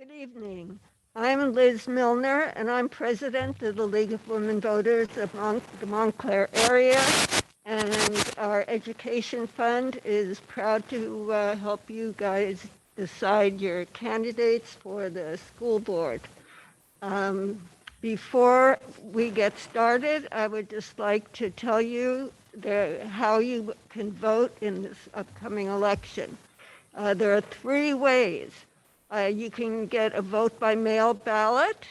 Good evening. I'm Liz Milner, and I'm president of the League of Women Voters of the Montclair area. And our education fund is proud to help you guys decide your candidates for the school board. Before we get started, I would just like to tell you how you can vote in this upcoming election. There are three ways. You can get a vote by mail ballot.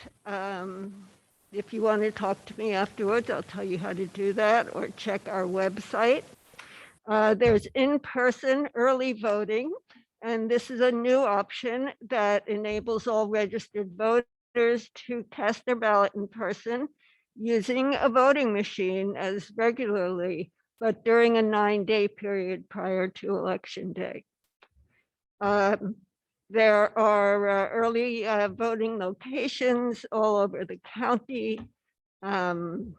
If you want to talk to me afterwards, I'll tell you how to do that, or check our website. There's in-person early voting, and this is a new option that enables all registered voters to cast their ballot in person using a voting machine as regularly, but during a 9-day period prior to election day. There are early voting locations all over the county. And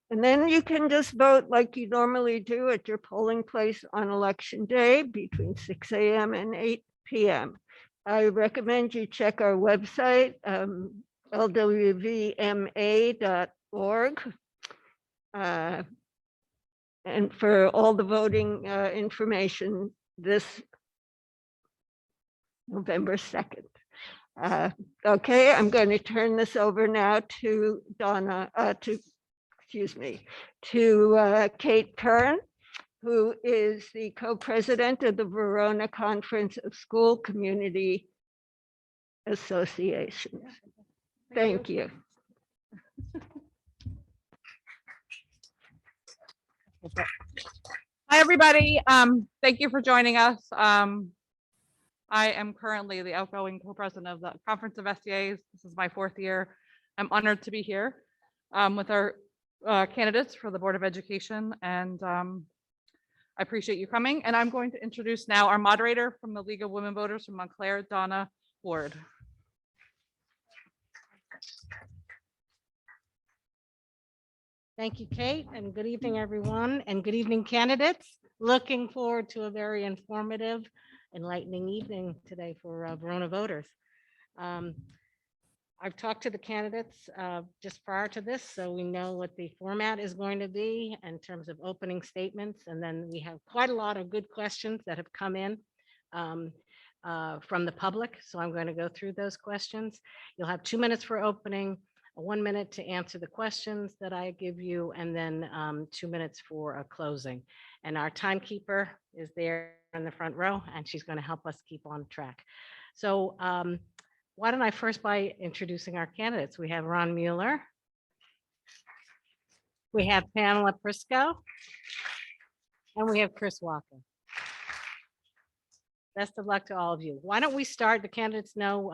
then you can just vote like you normally do at your polling place on election day between 6 a.m. and 8 p.m. I recommend you check our website, lwvma.org, and for all the voting information this November 2nd. Okay, I'm going to turn this over now to Kate Kern, who is the co-president of the Verona Conference of School Community Associations. Thank you. Hi, everybody. Thank you for joining us. I am currently the outgoing co-president of the Conference of SEAs. This is my 4th year. I'm honored to be here with our candidates for the Board of Education, and I appreciate you coming. And I'm going to introduce now our moderator from the League of Women Voters from Montclair, Donna Ward. Thank you, Kate, and good evening, everyone, and good evening, candidates. Looking forward to a very informative, enlightening evening today for Verona voters. I've talked to the candidates just prior to this, so we know what the format is going to be in terms of opening statements, and then we have quite a lot of good questions that have come in from the public, so I'm going to go through those questions. You'll have 2 minutes for opening, 1 minute to answer the questions that I give you, and then 2 minutes for a closing. And our timekeeper is there in the front row, and she's going to help us keep on track. So why don't I first by introducing our candidates? We have Ron Mueller. We have Pamela Prisco. And we have Chris Walker. Best of luck to all of you. Why don't we start? The candidates know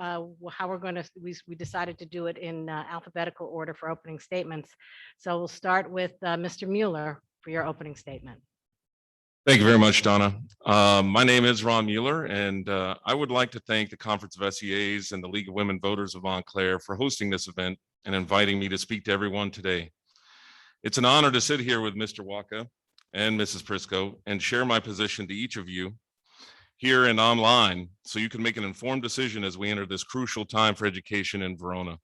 how we're going to, we decided to do it in alphabetical order for opening statements. So we'll start with Mr. Mueller for your opening statement. Thank you very much, Donna. My name is Ron Mueller, and I would like to thank the Conference of SEAs and the League of Women Voters of Montclair for hosting this event and inviting me to speak to everyone today. It's an honor to sit here with Mr. Waka and Mrs. Prisco and share my position to each of you here and online so you can make an informed decision as we enter this crucial time for education in Verona.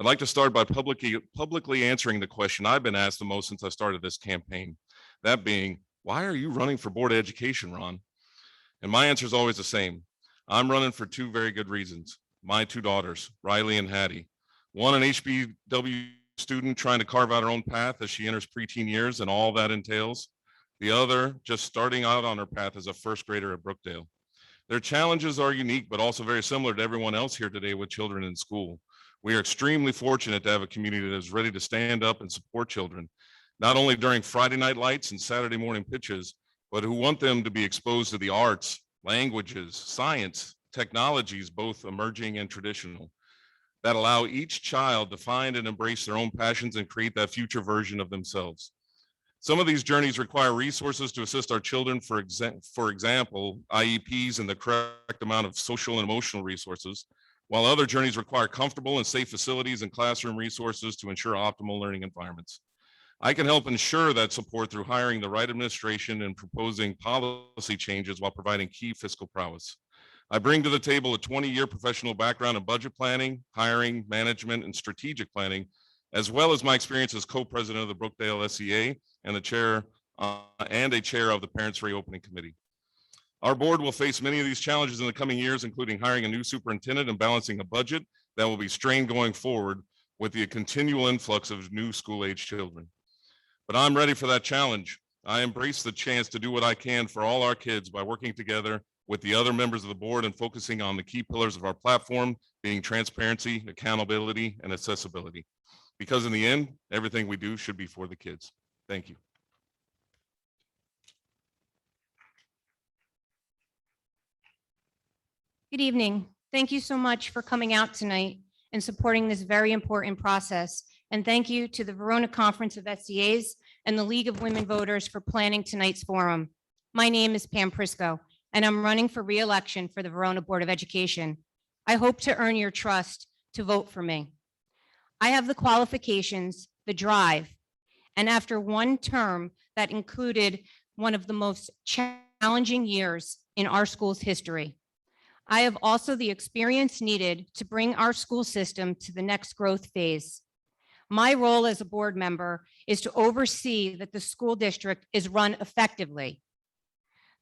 I'd like to start by publicly answering the question I've been asked the most since I started this campaign, that being, why are you running for Board of Education, Ron? And my answer is always the same. I'm running for 2 very good reasons. My 2 daughters, Riley and Hattie. One an HBW student trying to carve out her own path as she enters preteen years and all that entails. The other just starting out on her path as a 1st grader at Brookdale. Their challenges are unique, but also very similar to everyone else here today with children in school. We are extremely fortunate to have a community that is ready to stand up and support children, not only during Friday night lights and Saturday morning pitches, but who want them to be exposed to the arts, languages, science, technologies, both emerging and traditional, that allow each child to find and embrace their own passions and create that future version of themselves. Some of these journeys require resources to assist our children, for example, IEPs and the correct amount of social and emotional resources, while other journeys require comfortable and safe facilities and classroom resources to ensure optimal learning environments. I can help ensure that support through hiring the right administration and proposing policy changes while providing key fiscal prowess. I bring to the table a 20-year professional background in budget planning, hiring, management, and strategic planning, as well as my experience as co-president of the Brookdale SEA and a chair of the Parents Reopening Committee. Our board will face many of these challenges in the coming years, including hiring a new superintendent and balancing a budget that will be strained going forward with the continual influx of new school-age children. But I'm ready for that challenge. I embrace the chance to do what I can for all our kids by working together with the other members of the board and focusing on the key pillars of our platform, being transparency, accountability, and accessibility. Because in the end, everything we do should be for the kids. Thank you. Good evening. Thank you so much for coming out tonight and supporting this very important process. And thank you to the Verona Conference of SEAs and the League of Women Voters for planning tonight's forum. My name is Pam Prisco, and I'm running for re-election for the Verona Board of Education. I hope to earn your trust to vote for me. I have the qualifications, the drive, and after one term that included one of the most challenging years in our school's history, I have also the experience needed to bring our school system to the next growth phase. My role as a board member is to oversee that the school district is run effectively.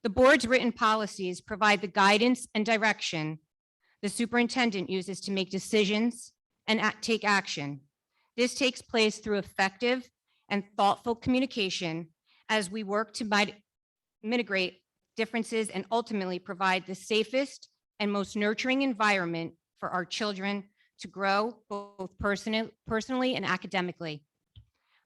The board's written policies provide the guidance and direction the superintendent uses to make decisions and take action. This takes place through effective and thoughtful communication as we work to mitigate differences and ultimately provide the safest and most nurturing environment for our children to grow both personally and academically.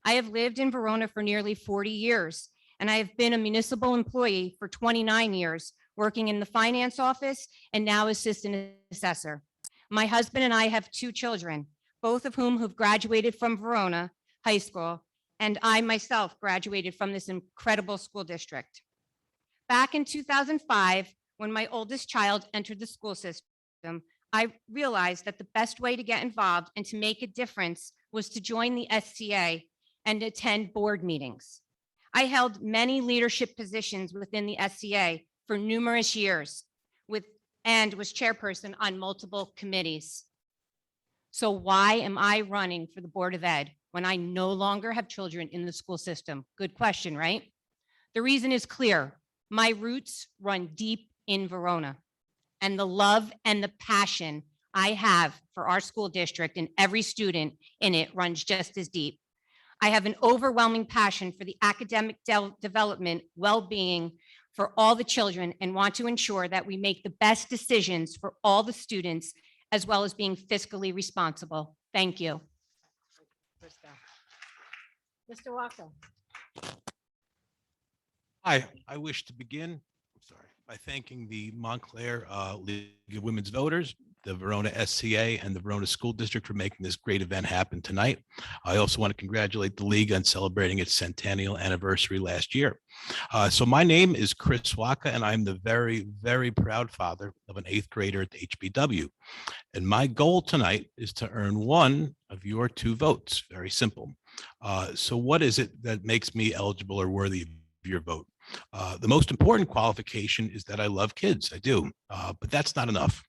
I have lived in Verona for nearly 40 years, and I have been a municipal employee for 29 years, working in the finance office and now assistant assessor. My husband and I have 2 children, both of whom have graduated from Verona High School, and I myself graduated from this incredible school district. Back in 2005, when my oldest child entered the school system, I realized that the best way to get involved and to make a difference was to join the SCA and attend board meetings. I held many leadership positions within the SCA for numerous years and was chairperson on multiple committees. So why am I running for the Board of Ed when I no longer have children in the school system? Good question, right? The reason is clear. My roots run deep in Verona, and the love and the passion I have for our school district and every student in it runs just as deep. I have an overwhelming passion for the academic development, well-being for all the children, and want to ensure that we make the best decisions for all the students, as well as being fiscally responsible. Thank you. Mr. Walker. Hi, I wish to begin, by thanking the Montclair League of Women's Voters, the Verona SCA, and the Verona School District for making this great event happen tonight. I also want to congratulate the League on celebrating its centennial anniversary last year. So my name is Chris Waka, and I'm the very, very proud father of an 8th grader at the HBW. And my goal tonight is to earn one of your 2 votes. Very simple. So what is it that makes me eligible or worthy of your vote? The most important qualification is that I love kids. I do, but that's not enough.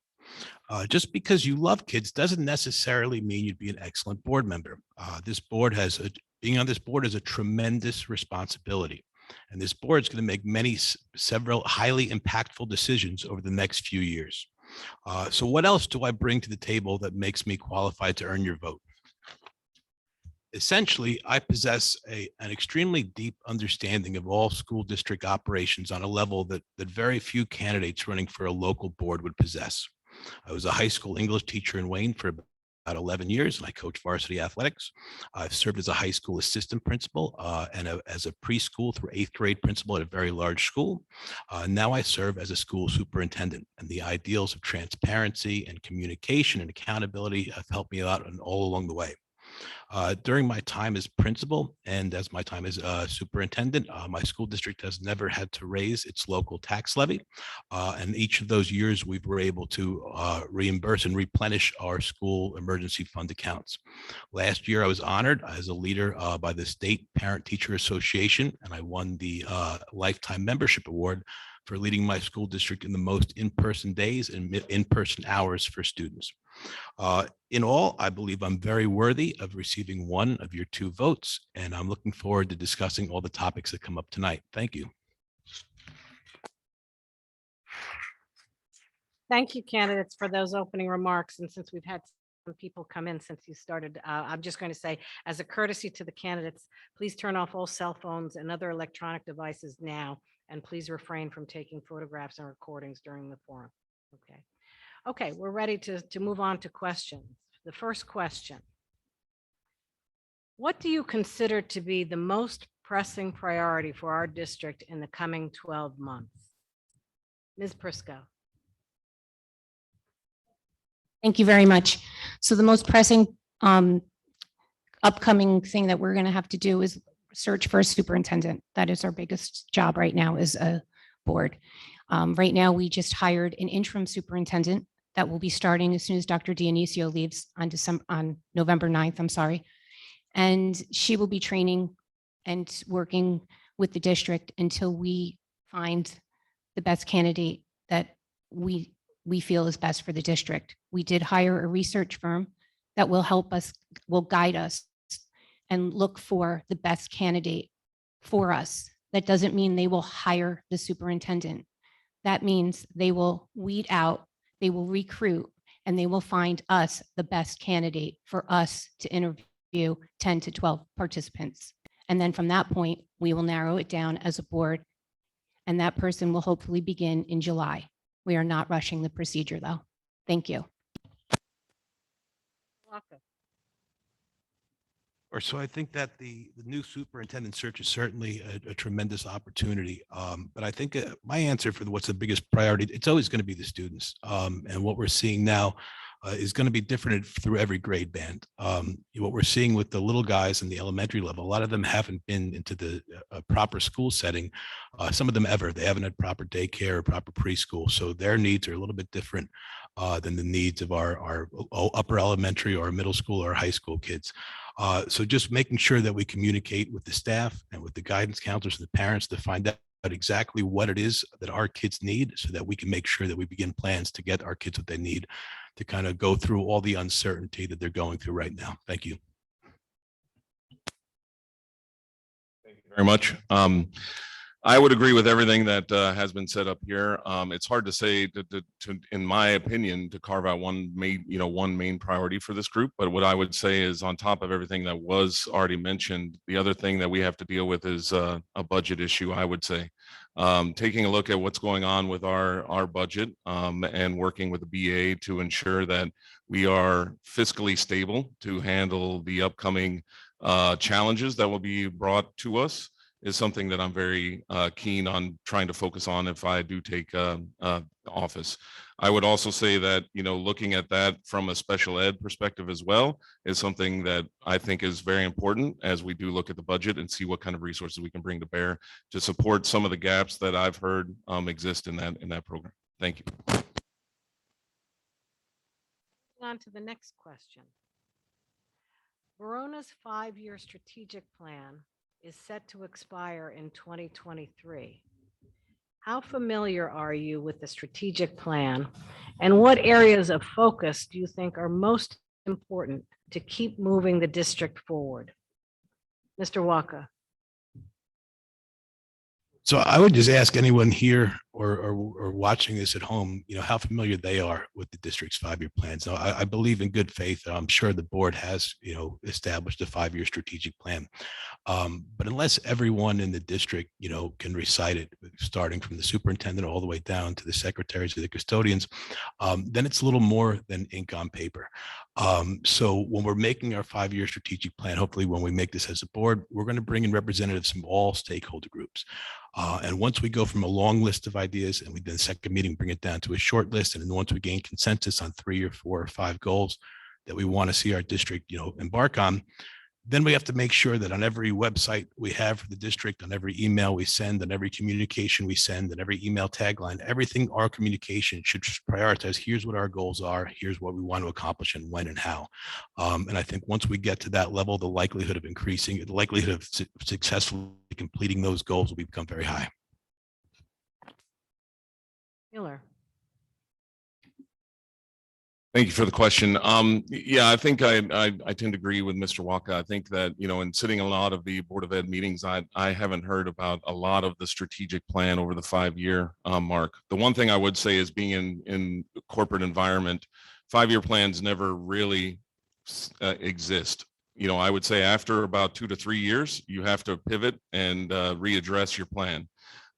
Just because you love kids doesn't necessarily mean you'd be an excellent board member. Being on this board is a tremendous responsibility, and this board is going to make several highly impactful decisions over the next few years. So what else do I bring to the table that makes me qualified to earn your vote? Essentially, I possess an extremely deep understanding of all school district operations on a level that very few candidates running for a local board would possess. I was a high school English teacher in Wayne for about 11 years, and I coached varsity athletics. I've served as a high school assistant principal and as a preschool through 8th grade principal at a very large school. Now I serve as a school superintendent, and the ideals of transparency and communication and accountability have helped me out and all along the way. During my time as principal and as my time as superintendent, my school district has never had to raise its local tax levy. And each of those years, we were able to reimburse and replenish our school emergency fund accounts. Last year, I was honored as a leader by the State Parent Teacher Association, and I won the Lifetime Membership Award for leading my school district in the most in-person days and in-person hours for students. In all, I believe I'm very worthy of receiving one of your 2 votes, and I'm looking forward to discussing all the topics that come up tonight. Thank you. Thank you, candidates, for those opening remarks. And since we've had some people come in since you started, I'm just going to say, as a courtesy to the candidates, please turn off all cell phones and other electronic devices now, and please refrain from taking photographs and recordings during the forum. Okay. Okay, we're ready to move on to questions. The first question. What do you consider to be the most pressing priority for our district in the coming 12 months? Ms. Prisco. Thank you very much. So the most pressing upcoming thing that we're going to have to do is search for a superintendent. That is our biggest job right now as a board. Right now, we just hired an interim superintendent that will be starting as soon as Dr. Dionisio leaves on November 9th, I'm sorry. And she will be training and working with the district until we find the best candidate that we feel is best for the district. We did hire a research firm that will help us, will guide us and look for the best candidate for us. That doesn't mean they will hire the superintendent. That means they will weed out, they will recruit, and they will find us the best candidate for us to interview 10 to 12 participants. And then from that point, we will narrow it down as a board, and that person will hopefully begin in July. We are not rushing the procedure, though. Thank you. Welcome. Or so I think that the new superintendent search is certainly a tremendous opportunity. But I think my answer for what's the biggest priority, it's always going to be the students. And what we're seeing now is going to be different through every grade band. What we're seeing with the little guys in the elementary level, a lot of them haven't been into the proper school setting. Some of them ever. They haven't had proper daycare or proper preschool. So their needs are a little bit different than the needs of our upper elementary or middle school or high school kids. So just making sure that we communicate with the staff and with the guidance counselors and the parents to find out exactly what it is that our kids need so that we can make sure that we begin plans to get our kids what they need to kind of go through all the uncertainty that they're going through right now. Thank you. Thank you very much. I would agree with everything that has been said up here. It's hard to say, in my opinion, to carve out one main priority for this group. But what I would say is, on top of everything that was already mentioned, the other thing that we have to deal with is a budget issue. I would say, taking a look at what's going on with our budget and working with the BA to ensure that we are fiscally stable to handle the upcoming challenges that will be brought to us, is something that I'm very keen on trying to focus on if I do take office. I would also say that, looking at that from a special ed perspective as well is something that I think is very important as we do look at the budget and see what kind of resources we can bring to bear to support some of the gaps that I've heard exist in that program. Thank you. On to the next question. Verona's 5-year strategic plan is set to expire in 2023. How familiar are you with the strategic plan, and what areas of focus do you think are most important to keep moving the district forward? Mr. Walker. So I would just ask anyone here or watching this at home, how familiar they are with the district's 5-year plan. So I believe in good faith. I'm sure the board has, established a 5-year strategic plan. But unless everyone in the district, can recite it, starting from the superintendent all the way down to the secretaries or the custodians, then it's a little more than ink on paper. So when we're making our 5-year strategic plan, hopefully when we make this as a board, we're going to bring in representatives from all stakeholder groups. And once we go from a long list of ideas and we then second meeting, bring it down to a short list. And then once we gain consensus on 3 or 4 or 5 goals that we want to see our district, embark on, then we have to make sure that on every website we have for the district, on every email we send, on every communication we send, and every email tagline, everything, our communication should prioritize, here's what our goals are, here's what we want to accomplish and when and how. And I think once we get to that level, the likelihood of successfully completing those goals will become very high. Mueller. Thank you for the question. Yeah, I think I tend to agree with Mr. Walker. I think that, in sitting a lot of the Board of Ed meetings, I haven't heard about a lot of the strategic plan over the 5-year mark. The one thing I would say is being in corporate environment, 5-year plans never really exist. I would say after about 2 to 3 years, you have to pivot and readdress your plan.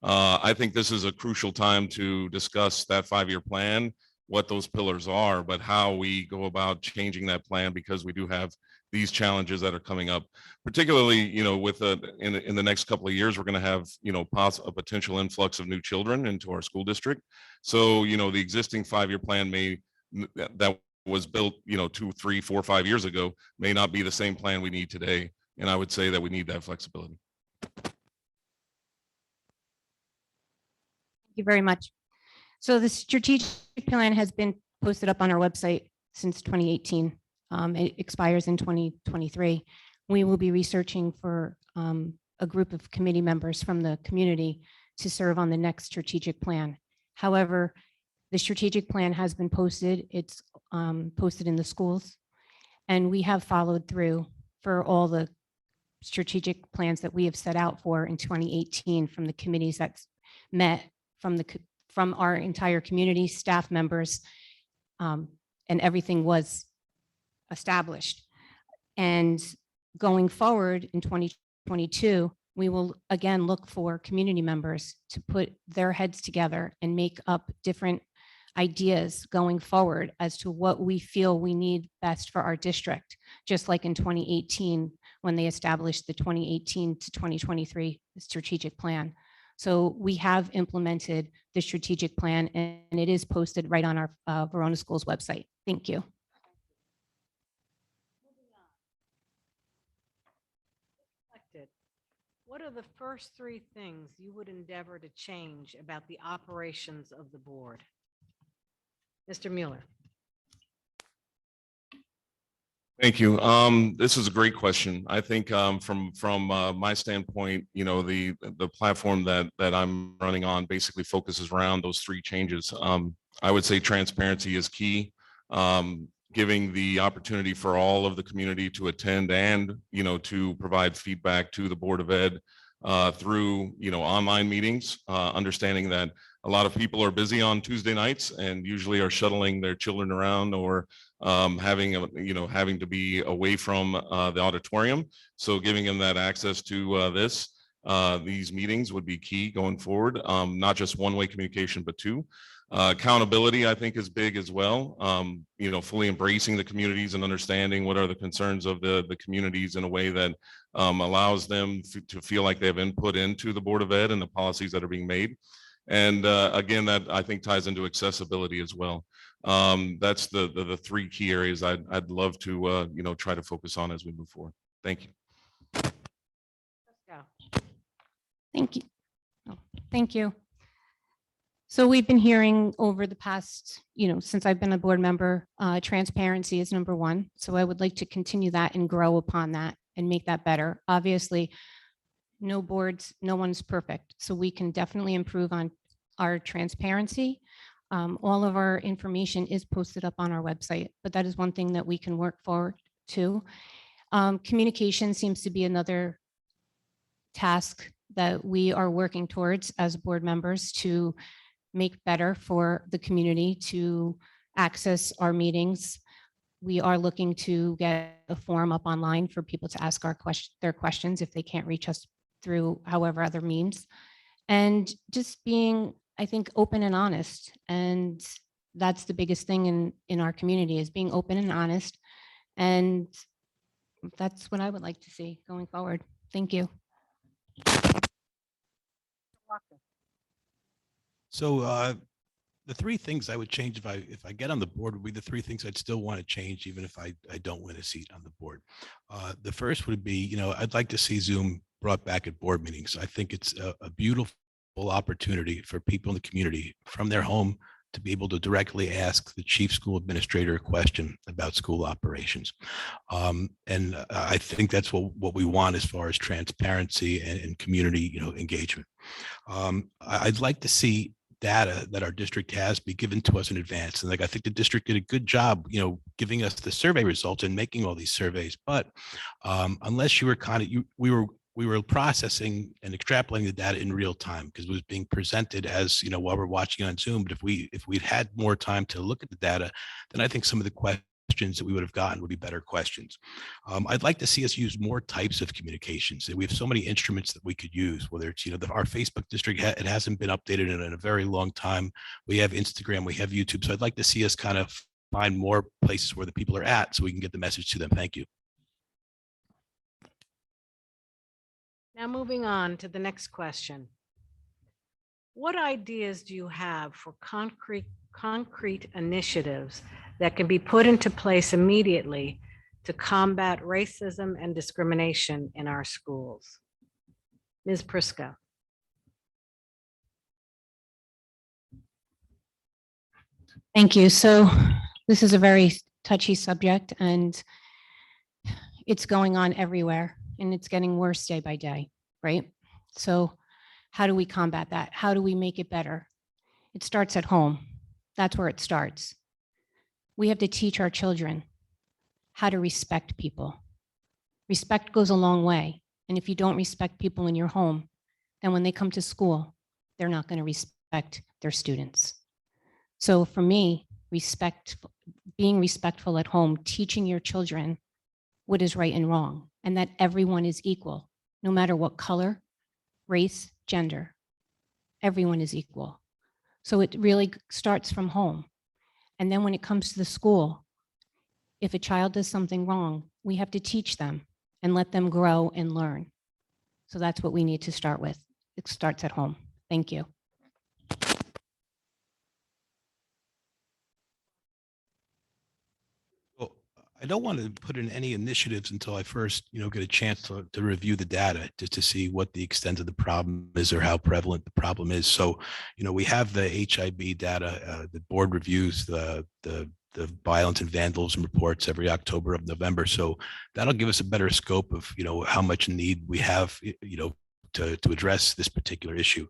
I think this is a crucial time to discuss that 5-year plan, what those pillars are, but how we go about changing that plan, because we do have these challenges that are coming up, particularly, with in the next couple of years, we're going to have, a potential influx of new children into our school district. So, the existing 5-year plan that was built, 2, 3, 4, 5 years ago may not be the same plan we need today. And I would say that we need that flexibility. Thank you very much. So the strategic plan has been posted up on our website since 2018. It expires in 2023. We will be researching for a group of committee members from the community to serve on the next strategic plan. However, the strategic plan has been posted. It's posted in the schools, and we have followed through for all the strategic plans that we have set out for in 2018 from the committees that's met, from our entire community, staff members, and everything was established. And going forward in 2022, we will again look for community members to put their heads together and make up different ideas going forward as to what we feel we need best for our district, just like in 2018 when they established the 2018 to 2023 strategic plan. So we have implemented the strategic plan, and it is posted right on our Verona Schools website. Thank you. What are the first 3 things you would endeavor to change about the operations of the board? Mr. Mueller. Thank you. This is a great question. I think from my standpoint, the platform that I'm running on basically focuses around those 3 changes. I would say transparency is key. Giving the opportunity for all of the community to attend and, to provide feedback to the Board of Ed through, online meetings, understanding that a lot of people are busy on Tuesday nights and usually are shuttling their children around or having to be away from the auditorium. So giving them that access to these meetings would be key going forward. Not just one-way communication, but 2. Accountability, I think, is big as well. Fully embracing the communities and understanding what are the concerns of the communities in a way that allows them to feel like they have input into the Board of Ed and the policies that are being made. And again, that I think ties into accessibility as well. That's the 3 key areas I'd love to try to focus on as we move forward. Thank you. Thank you. Oh, thank you. So we've been hearing over the past, since I've been a board member, transparency is number 1. So I would like to continue that and grow upon that and make that better. Obviously, no one's perfect. So we can definitely improve on our transparency. All of our information is posted up on our website, but that is one thing that we can work forward to. Communication seems to be another task that we are working towards as board members to make better for the community to access our meetings. We are looking to get a form up online for people to ask their questions if they can't reach us through however other means. And just being, I think, open and honest. And that's the biggest thing in our community, is being open and honest. And that's what I would like to see going forward. Thank you. So the 3 things I would change if I get on the board would be the 3 things I'd still want to change, even if I don't win a seat on the board. The first would be, I'd like to see Zoom brought back at board meetings. I think it's a beautiful opportunity for people in the community from their home to be able to directly ask the chief school administrator a question about school operations. And I think that's what we want as far as transparency and community, engagement. I'd like to see data that our district has be given to us in advance. And like, I think the district did a good job, giving us the survey results and making all these surveys. But unless you were we were processing and extrapolating the data in real time because it was being presented as, while we're watching on Zoom. But if we'd had more time to look at the data, then I think some of the questions that we would have gotten would be better questions. I'd like to see us use more types of communications. We have so many instruments that we could use, whether it's, our Facebook district, it hasn't been updated in a very long time. We have Instagram, we have YouTube. So I'd like to see us kind of find more places where the people are at so we can get the message to them. Thank you. Now moving on to the next question. What ideas do you have for concrete initiatives that can be put into place immediately to combat racism and discrimination in our schools? Ms. Prisco. Thank you. So this is a very touchy subject and it's going on everywhere and it's getting worse day by day, right? So how do we combat that? How do we make it better? It starts at home. That's where it starts. We have to teach our children how to respect people. Respect goes a long way. And if you don't respect people in your home, then when they come to school, they're not going to respect their students. So for me, being respectful at home, teaching your children what is right and wrong, and that everyone is equal, no matter what color, race, gender, everyone is equal. So it really starts from home. And then when it comes to the school, if a child does something wrong, we have to teach them and let them grow and learn. So that's what we need to start with. It starts at home. Thank you. Well, I don't want to put in any initiatives until I first, get a chance to review the data just to see what the extent of the problem is or how prevalent the problem is. So, we have the HIB data, the board reviews the violence and vandalism reports every October of November. So that'll give us a better scope of, how much need we have, to address this particular issue.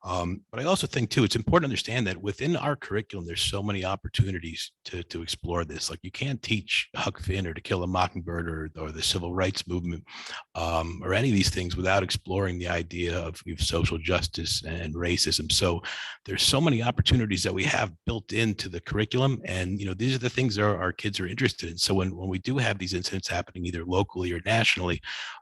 But I also think too, it's important to understand that within our curriculum, there's so many opportunities to explore this. Like you can't teach Huck Finn or To Kill a Mockingbird or the civil rights movement or any of these things without exploring the idea of social justice and racism. So there's so many opportunities that we have built into the curriculum. And, these are the things that our kids are interested in. So when we do have these incidents happening either locally or nationally,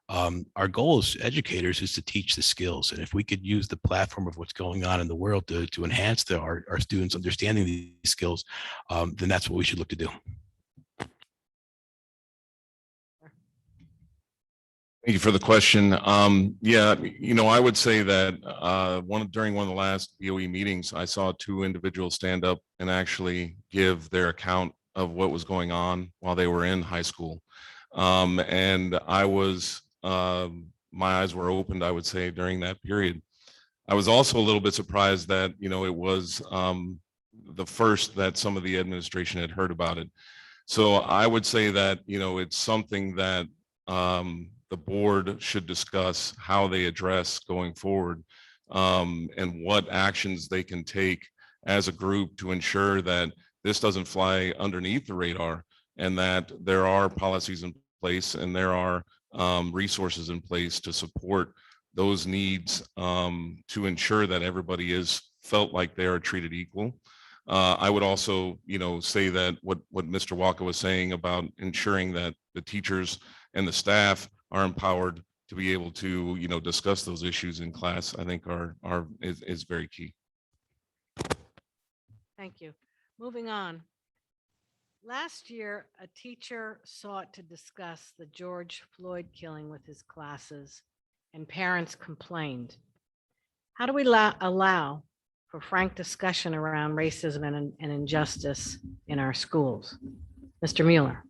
our goal as educators is to teach the skills. And if we could use the platform of what's going on in the world to enhance our students' understanding these skills, then that's what we should look to do. Thank you for the question. Yeah, I would say that during one of the last BOE meetings, I saw two individuals stand up and actually give their account of what was going on while they were in high school. And I was, my eyes were opened, I would say, during that period. I was also a little bit surprised that, it was the first that some of the administration had heard about it. So I would say that, it's something that the board should discuss how they address going forward and what actions they can take as a group to ensure that this doesn't fly underneath the radar and that there are policies in place and there are resources in place to support those needs to ensure that everybody is felt like they are treated equal. I would also, say that what Mr. Walker was saying about ensuring that the teachers and the staff are empowered to be able to, discuss those issues in class, I think is very key. Thank you. Moving on. Last year, a teacher sought to discuss the George Floyd killing with his classes, and parents complained. How do we allow for frank discussion around racism and injustice in our schools? Mr. Mueller.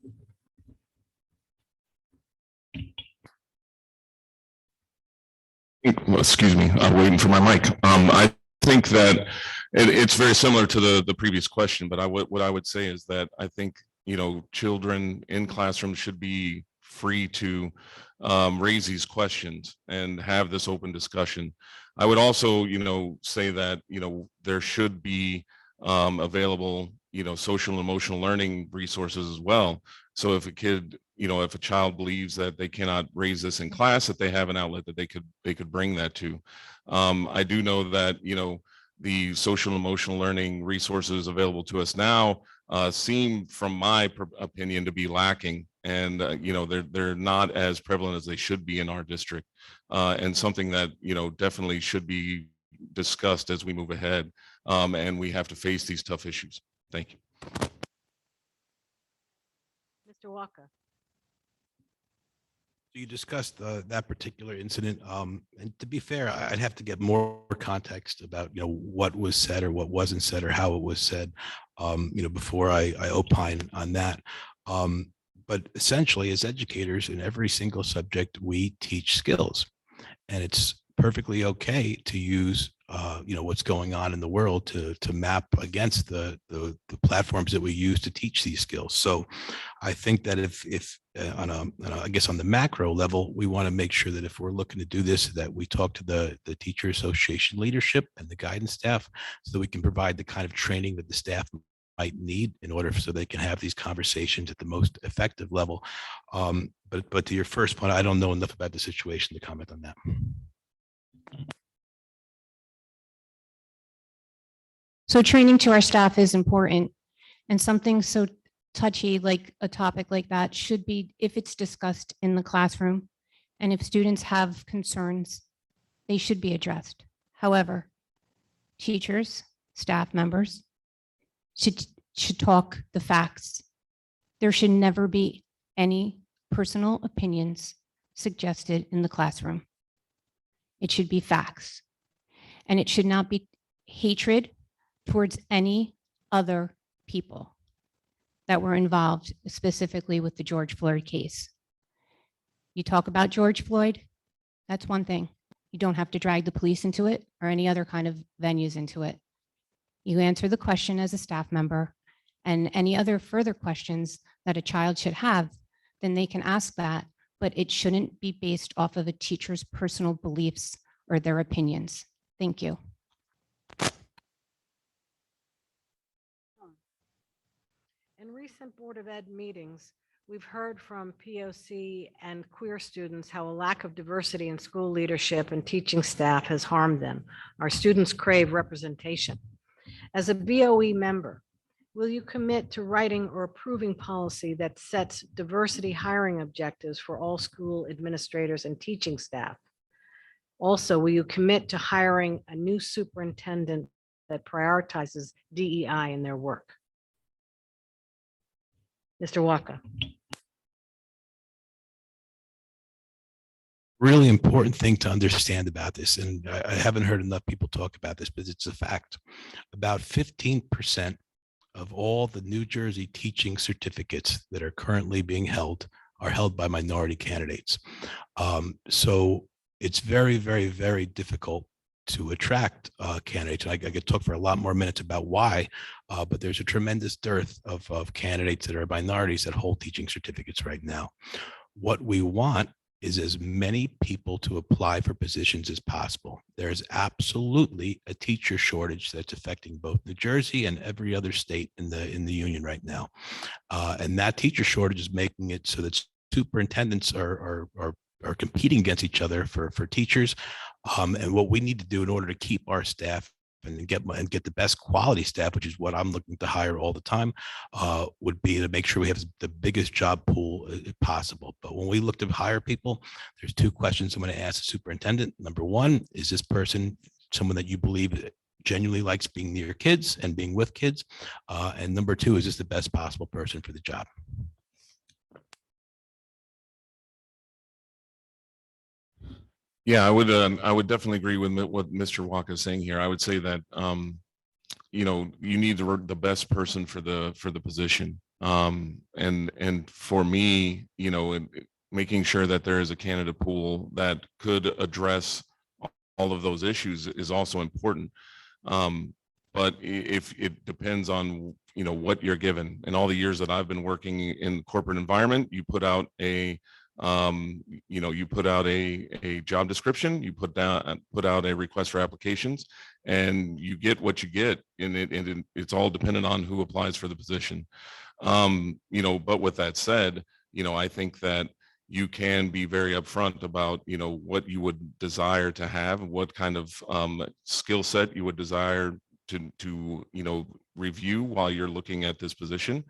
Excuse me, I'm waiting for my mic. I think that it's very similar to the previous question, but what I would say is that I think, children in classrooms should be free to raise these questions and have this open discussion. I would also, say that, there should be available, social and emotional learning resources as well. So if a kid, if a child believes that they cannot raise this in class, that they have an outlet that they could bring that to. I do know that, the social and emotional learning resources available to us now seem, from my opinion, to be lacking. And, they're not as prevalent as they should be in our district. And something that, definitely should be discussed as we move ahead. And we have to face these tough issues. Thank you. Mr. Walker. You discussed that particular incident, and to be fair, I'd have to get more context about what was said or what wasn't said or how it was said, before I opine on that. But essentially, as educators in every single subject, we teach skills, and it's perfectly okay to use what's going on in the world to map against the platforms that we use to teach these skills. So I think that if I guess on the macro level, we want to make sure that if we're looking to do this, that we talk to the teacher association leadership and the guidance staff so that we can provide the kind of training that the staff might need in order so they can have these conversations at the most effective level. But to your first point, I don't know enough about the situation to comment on that. So training to our staff is important, and something so touchy like a topic like that should be, if it's discussed in the classroom and if students have concerns, they should be addressed. However, teachers, staff members should talk the facts. There should never be any personal opinions suggested in the classroom. It should be facts, and it should not be hatred towards any other people that were involved, specifically with the George Floyd case. You talk about George Floyd, that's one thing. You don't have to drag the police into it or any other kind of venues into it. You answer the question as a staff member, and any other further questions that a child should have, then they can ask that, but it shouldn't be based off of a teacher's personal beliefs or their opinions. Thank you. In recent Board of Ed meetings, we've heard from POC and queer students how a lack of diversity in school leadership and teaching staff has harmed them. Our students crave representation. As a BOE member, will you commit to writing or approving policy that sets diversity hiring objectives for all school administrators and teaching staff? Also, will you commit to hiring a new superintendent that prioritizes DEI in their work? Mr. Walker. Really important thing to understand about this, and I haven't heard enough people talk about this, but it's a fact. About 15% of all the New Jersey teaching certificates that are currently being held are held by minority candidates. So it's very, very, very difficult to attract candidates. And I could talk for a lot more minutes about why, but there's a tremendous dearth of candidates that are minorities that hold teaching certificates right now. What we want is as many people to apply for positions as possible. There's absolutely a teacher shortage that's affecting both New Jersey and every other state in the union right now. And that teacher shortage is making it so that superintendents are competing against each other for teachers. And what we need to do in order to keep our staff and get the best quality staff, which is what I'm looking to hire all the time, would be to make sure we have the biggest job pool possible. But when we look to hire people, there's two questions I'm going to ask the superintendent. Number one, is this person someone that you believe genuinely likes being near kids and being with kids? And number two, is this the best possible person for the job? Yeah, I would definitely agree with what Mr. Walker is saying here. I would say that, you need the best person for the position. And for me, making sure that there is a candidate pool that could address all of those issues is also important. But if it depends on, what you're given. In all the years that I've been working in the corporate environment, you put out a You put out a job description, you put out a request for applications, and you get what you get, and it's all dependent on who applies for the position. But with that said, I think that you can be very upfront about, what you would desire to have, what kind of skill set you would desire to review while you're looking at this position.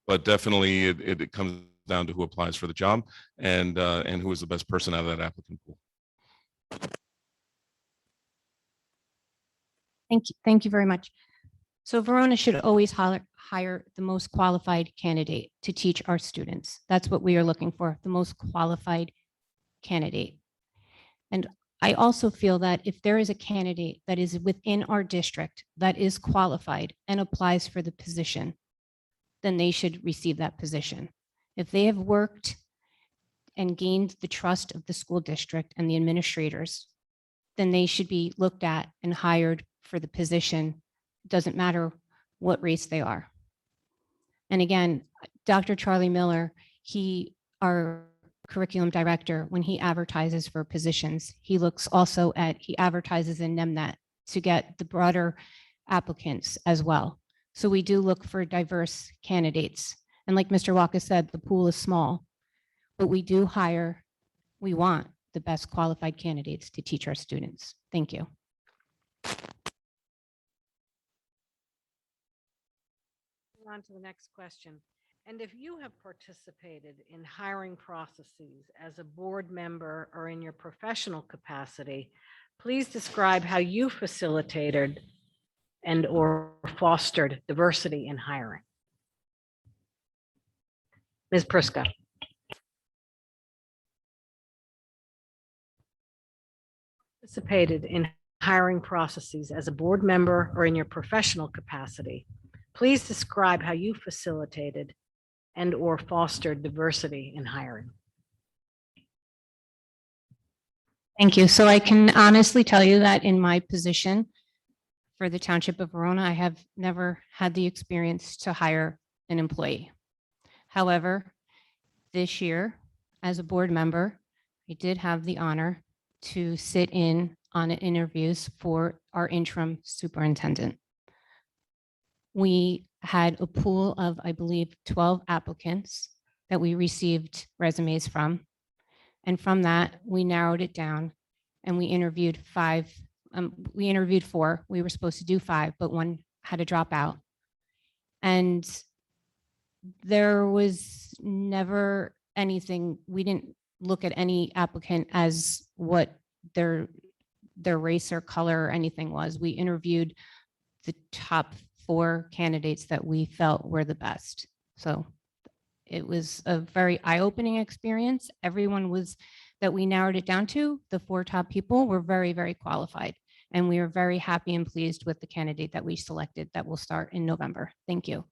But definitely it comes down to who applies for the job and who is the best person out of that applicant pool. Thank you very much. So Verona should always hire the most qualified candidate to teach our students. That's what we are looking for, the most qualified candidate. And I also feel that if there is a candidate that is within our district that is qualified and applies for the position, then they should receive that position. If they have worked and gained the trust of the school district and the administrators, then they should be looked at and hired for the position. It doesn't matter what race they are. And again, Dr. Charlie Miller, our curriculum director, when he advertises for positions, he advertises in NEMNET to get the broader applicants as well. So we do look for diverse candidates. And like Mr. Walker said, the pool is small, but we want the best qualified candidates to teach our students. Thank you. On to the next question. And if you have participated in hiring processes as a board member or in your professional capacity, please describe how you facilitated and or fostered diversity in hiring. Ms. Prisco. Participated in hiring processes as a board member or in your professional capacity, please describe how you facilitated and or fostered diversity in hiring. Thank you. So I can honestly tell you that in my position for the Township of Verona, I have never had the experience to hire an employee. However, this year, as a board member, I did have the honor to sit in on interviews for our interim superintendent. We had a pool of, I believe, 12 applicants that we received resumes from. And from that, we narrowed it down and we interviewed 4. We were supposed to do 5, but one had to drop out. And there was never anything, we didn't look at any applicant as what their race or color or anything was. We interviewed the top 4 candidates that we felt were the best. So it was a very eye-opening experience. Everyone that we narrowed it down to, the 4 top people were very, very qualified. And we are very happy and pleased with the candidate that we selected that will start in November. Thank you.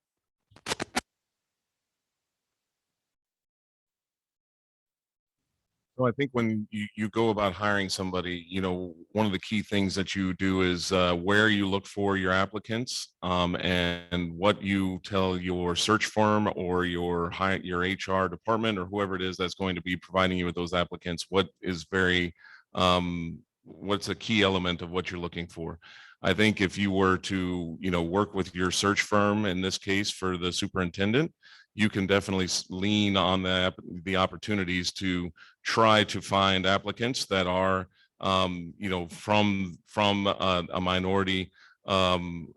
So I think when you go about hiring somebody, one of the key things that you do is where you look for your applicants, and what you tell your search firm or your HR department or whoever it is that's going to be providing you with those applicants, what's a key element of what you're looking for. I think if you were to, work with your search firm, in this case for the superintendent, you can definitely lean on the opportunities to try to find applicants that are, from a minority, from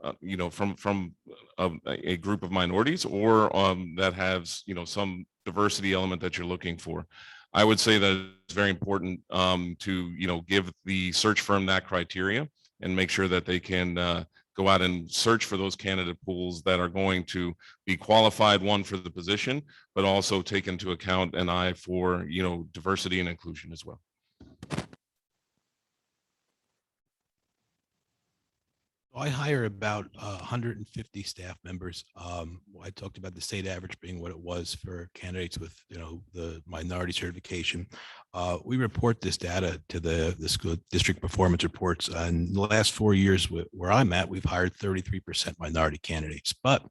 a group of minorities, or that has, some diversity element that you're looking for. I would say that it's very important to, give the search firm that criteria and make sure that they can go out and search for those candidate pools that are going to be qualified, one, for the position, but also take into account an eye for, diversity and inclusion as well. I hire about 150 staff members. I talked about the state average being what it was for candidates with, the minority certification. We report this data to the school district performance reports. And in the last 4 years where I'm at, we've hired 33% minority candidates, but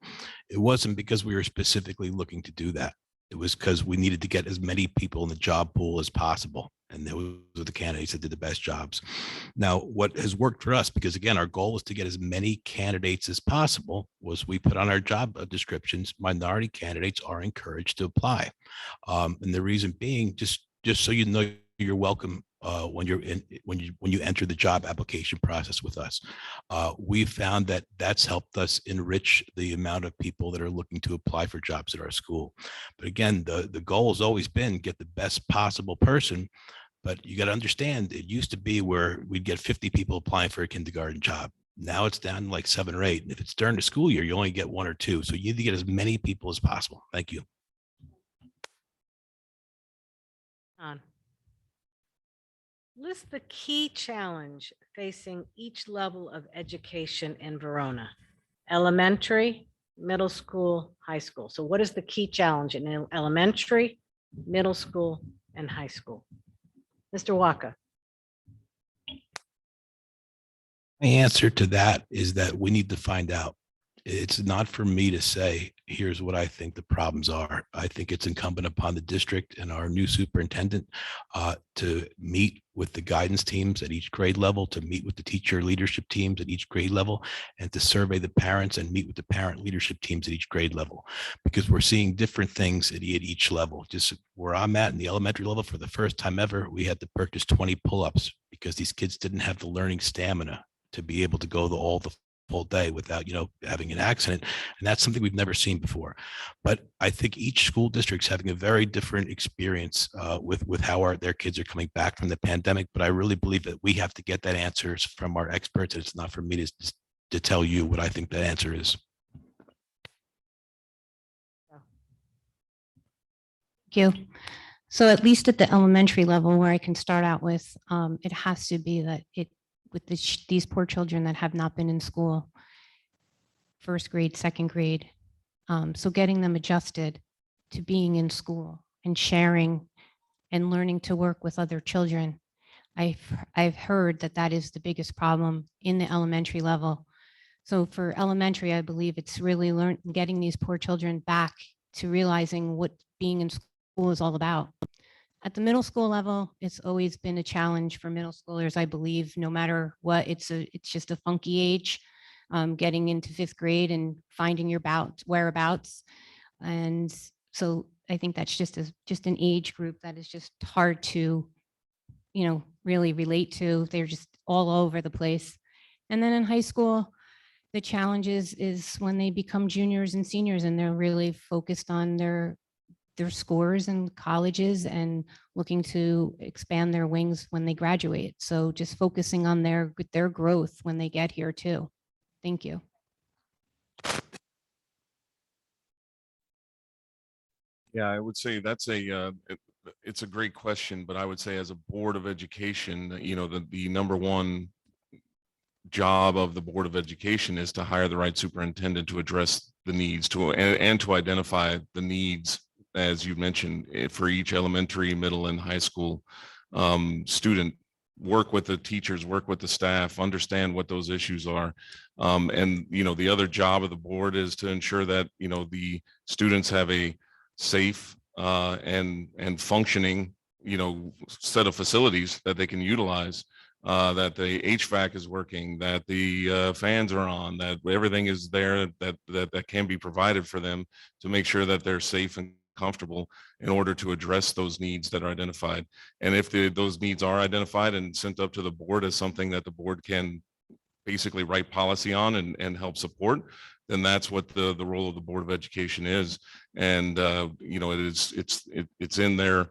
it wasn't because we were specifically looking to do that. It was because we needed to get as many people in the job pool as possible. And those were the candidates that did the best jobs. Now, what has worked for us, because again, our goal was to get as many candidates as possible, was we put on our job descriptions, minority candidates are encouraged to apply. And the reason being, just so you know, you're welcome when you enter the job application process with us. We found that that's helped us enrich the amount of people that are looking to apply for jobs at our school. But again, the goal has always been get the best possible person. But you got to understand, it used to be where we'd get 50 people applying for a kindergarten job. Now it's down to like 7 or 8. And if it's during the school year, you only get 1 or 2. So you need to get as many people as possible. Thank you. On. List the key challenge facing each level of education in Verona: elementary, middle school, high school. So what is the key challenge in elementary, middle school, and high school? Mr. Waka. My answer to that is that we need to find out. It's not for me to say, here's what I think the problems are. I think it's incumbent upon the district and our new superintendent to meet with the guidance teams at each grade level, to meet with the teacher leadership teams at each grade level, and to survey the parents and meet with the parent leadership teams at each grade level, because we're seeing different things at each level. Just where I'm at in the elementary level, for the first time ever, we had to purchase 20 pull-ups because these kids didn't have the learning stamina to be able to go all the full day without, having an accident. And that's something we've never seen before. But I think each school district's having a very different experience with how their kids are coming back from the pandemic. But I really believe that we have to get that answers from our experts. And it's not for me to tell you what I think that answer is. Thank you. So at least at the elementary level, where I can start out with, it has to be that with these poor children that have not been in school, first grade, second grade. So getting them adjusted to being in school and sharing and learning to work with other children. I've heard that is the biggest problem in the elementary level. So for elementary, I believe it's really getting these poor children back to realizing what being in school is all about. At the middle school level, it's always been a challenge for middle schoolers, I believe, no matter what. It's just a funky age, getting into 5th grade and finding your whereabouts. And so I think that's just an age group that is just hard to, really relate to. They're just all over the place. And then in high school, the challenges is when they become juniors and seniors and they're really focused on their scores in colleges and looking to expand their wings when they graduate. So just focusing on their growth when they get here too. Thank you. Yeah, I would say that's it's a great question, but I would say as a Board of Education, the number one job of the Board of Education is to hire the right superintendent to address the needs and to identify the needs, as you mentioned, for each elementary, middle, and high school student. Work with the teachers, work with the staff, understand what those issues are. And, the other job of the board is to ensure that, the students have a safe and functioning, set of facilities that they can utilize, that the HVAC is working, that the fans are on, that everything is there that can be provided for them to make sure that they're safe and comfortable in order to address those needs that are identified. And if those needs are identified and sent up to the board as something that the board can basically write policy on and help support, then that's what the role of the Board of Education is. And it's in their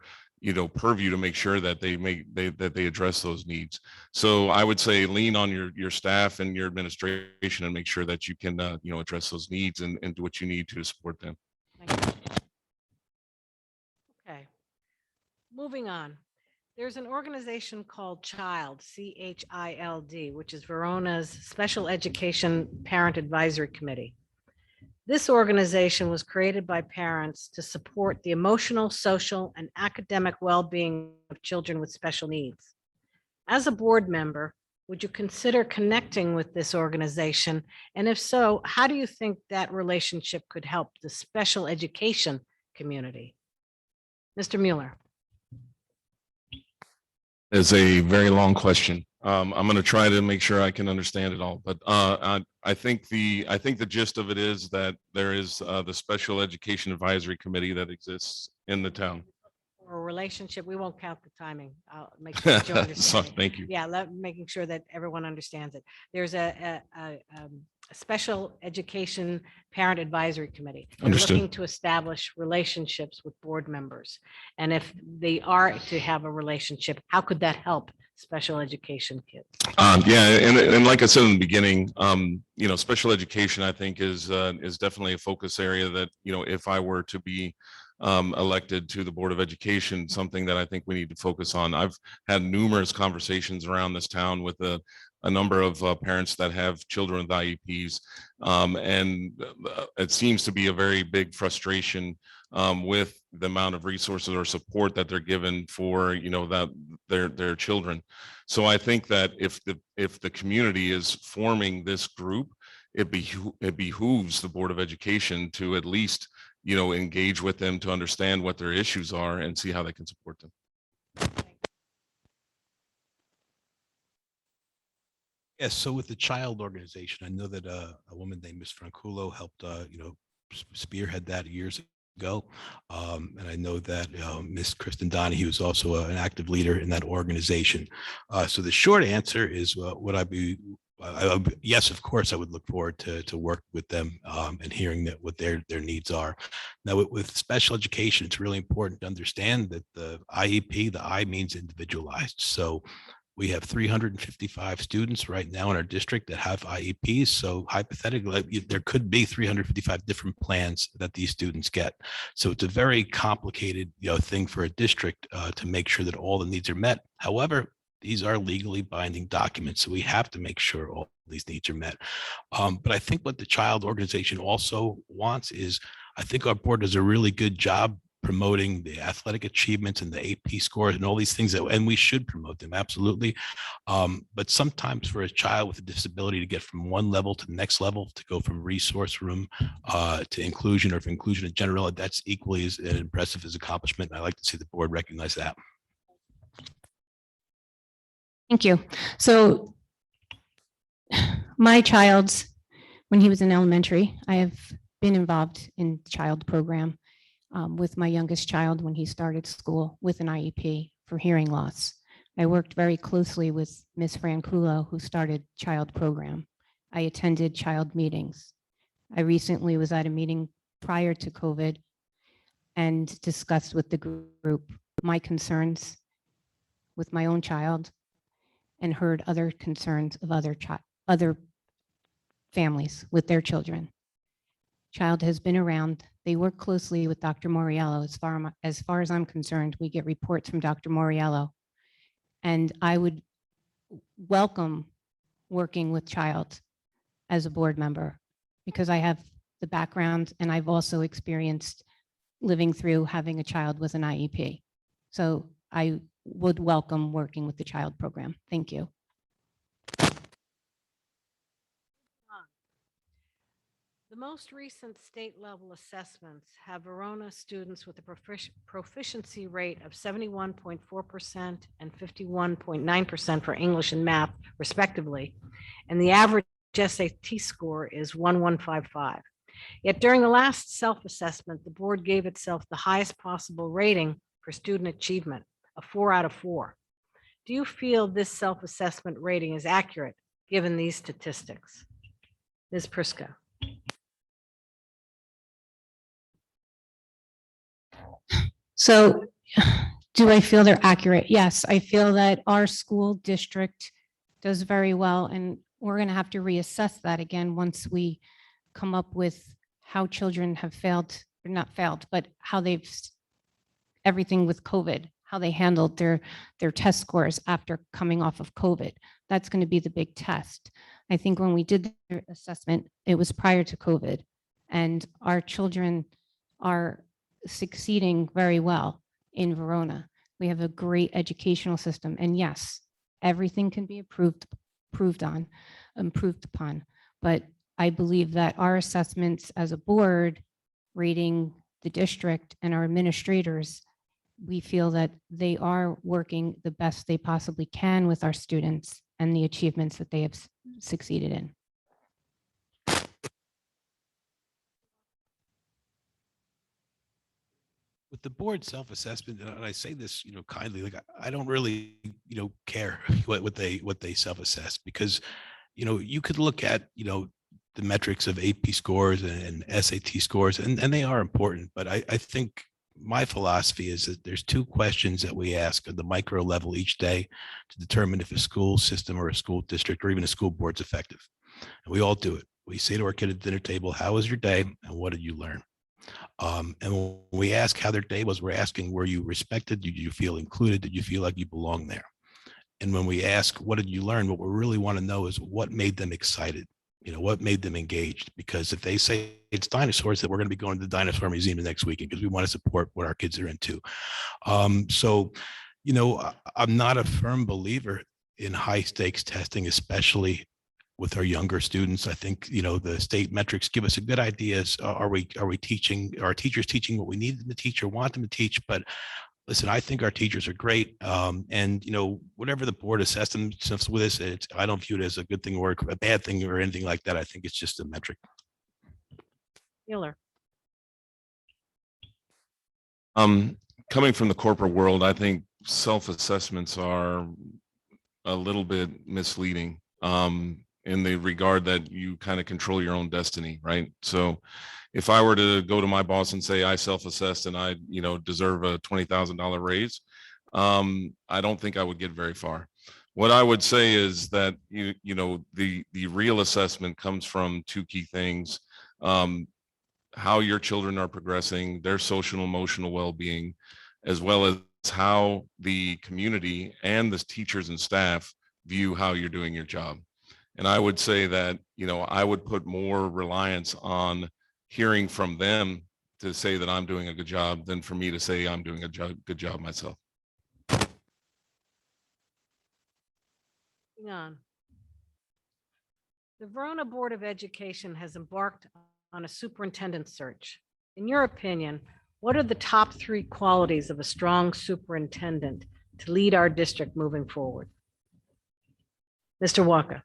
purview to make sure that they address those needs. So I would say lean on your staff and your administration and make sure that you can address those needs and do what you need to support them. Okay. Moving on. There's an organization called CHILD, C-H-I-L-D, which is Verona's Special Education Parent Advisory Committee. This organization was created by parents to support the emotional, social, and academic well-being of children with special needs. As a board member, would you consider connecting with this organization? And if so, how do you think that relationship could help the special education community? Mr. Mueller. It's a very long question. I'm going to try to make sure I can understand it all, but I think the gist of it is that there is the Special Education Advisory Committee that exists in the town. Or a relationship, we won't count the timing. I'll make sure that you So, understand. it. thank you. Yeah, making sure that everyone understands it. There's a special education parent advisory committee. They're Understood. looking to establish relationships with board members. And if they are to have a relationship, how could that help special education kids? Yeah, and like I said in the beginning, special education, I think is definitely a focus area that, if I were to be elected to the Board of Education, something that I think we need to focus on. I've had numerous conversations around this town with a number of parents that have children with IEPs, and it seems to be a very big frustration with the amount of resources or support that they're given for that their children. So I think that if the community is forming this group, it behooves the Board of Education to at least engage with them to understand what their issues are and see how they can support them. Yes, so with the child organization, I know that a woman named Miss Franculo helped, spearhead that years ago. And I know that Miss Kristen Donahue is also an active leader in that organization. So the short answer is, would I be, yes, of course, I would look forward to work with them and hearing that what their needs are. Now, with special education, it's really important to understand that the IEP, the I means individualized. So we have 355 students right now in our district that have IEPs. So hypothetically, there could be 355 different plans that these students get. So it's a very complicated thing for a district to make sure that all the needs are met. However, these are legally binding documents, so we have to make sure all these needs are met. But I think what the child organization also wants is, I think our board does a really good job promoting the athletic achievements and the AP scores and all these things and we should promote them, absolutely. But sometimes for a child with a disability to get from one level to the next level, to go from resource room to inclusion, or from inclusion to general ed, that's equally as impressive as accomplishment. And I like to see the board recognize that. Thank you. So my child's, when he was in elementary, I have been involved in child program with my youngest child when he started school with an IEP for hearing loss. I worked very closely with Ms. Franculo, who started child program. I attended child meetings. I recently was at a meeting prior to COVID and discussed with the group my concerns with my own child and heard other concerns of other families with their children. Child has been around. They work closely with Dr. Moriello. As far as I'm concerned, we get reports from Dr. Moriello. And I would welcome working with child as a board member, because I have the background and I've also experienced living through having a child with an IEP. So I would welcome working with the child program. Thank you. The most recent state level assessments have Verona students with a proficiency rate of 71.4% and 51.9% for English and math, respectively, and the average SAT score is 1155. Yet during the last self-assessment, the board gave itself the highest possible rating for student achievement, a 4 out of 4. Do you feel this self-assessment rating is accurate given these statistics? Ms. Priska. So do I feel they're accurate? Yes, I feel that our school district does very well, and we're going to have to reassess that again once we come up with how children have failed, or not failed, but how they've, everything with COVID, how they handled their test scores after coming off of COVID. That's going to be the big test. I think when we did the assessment, it was prior to COVID, and our children are succeeding very well in Verona. We have a great educational system, and yes, everything can be improved upon. But I believe that our assessments as a board, rating the district and our administrators we feel that they are working the best they possibly can with our students and the achievements that they have succeeded in. With the board self-assessment, and I say this, kindly, like I don't really, care what they self-assess, because, you could look at, the metrics of AP scores and SAT scores, and they are important. But I think my philosophy is that there's two questions that we ask at the micro level each day to determine if a school system or a school district or even a school board's effective. And we all do it. We say to our kid at the dinner table, how was your day and what did you learn? And when we ask how their day was, we're asking, were you respected? Did you feel included? Did you feel like you belong there? And when we ask, what did you learn? What we really want to know is what made them excited? What made them engaged? Because if they say it's dinosaurs, that we're going to be going to the dinosaur museum the next weekend because we want to support what our kids are into. So, I'm not a firm believer in high stakes testing, especially with our younger students. I think, the state metrics give us a good idea. Are we teaching, are our teachers teaching what we need them to teach or want them to teach? But listen, I think our teachers are great. And, whatever the board assessed themselves with this, I don't view it as a good thing or a bad thing or anything like that. I think it's just a metric. Mueller. Coming from the corporate world, I think self-assessments are a little bit misleading. In the regard that you kind of control your own destiny, right? So if I were to go to my boss and say I self-assessed and I, deserve a $20,000 raise, I don't think I would get very far. What I would say is that the real assessment comes from two key things: how your children are progressing, their social and emotional well-being, as well as how the community and the teachers and staff view how you're doing your job. And I would say that, I would put more reliance on hearing from them to say that I'm doing a good job than for me to say I'm doing a good job myself. Moving on. The Verona Board of Education has embarked on a superintendent search. In your opinion, what are the top 3 qualities of a strong superintendent to lead our district moving forward? Mr. Walker.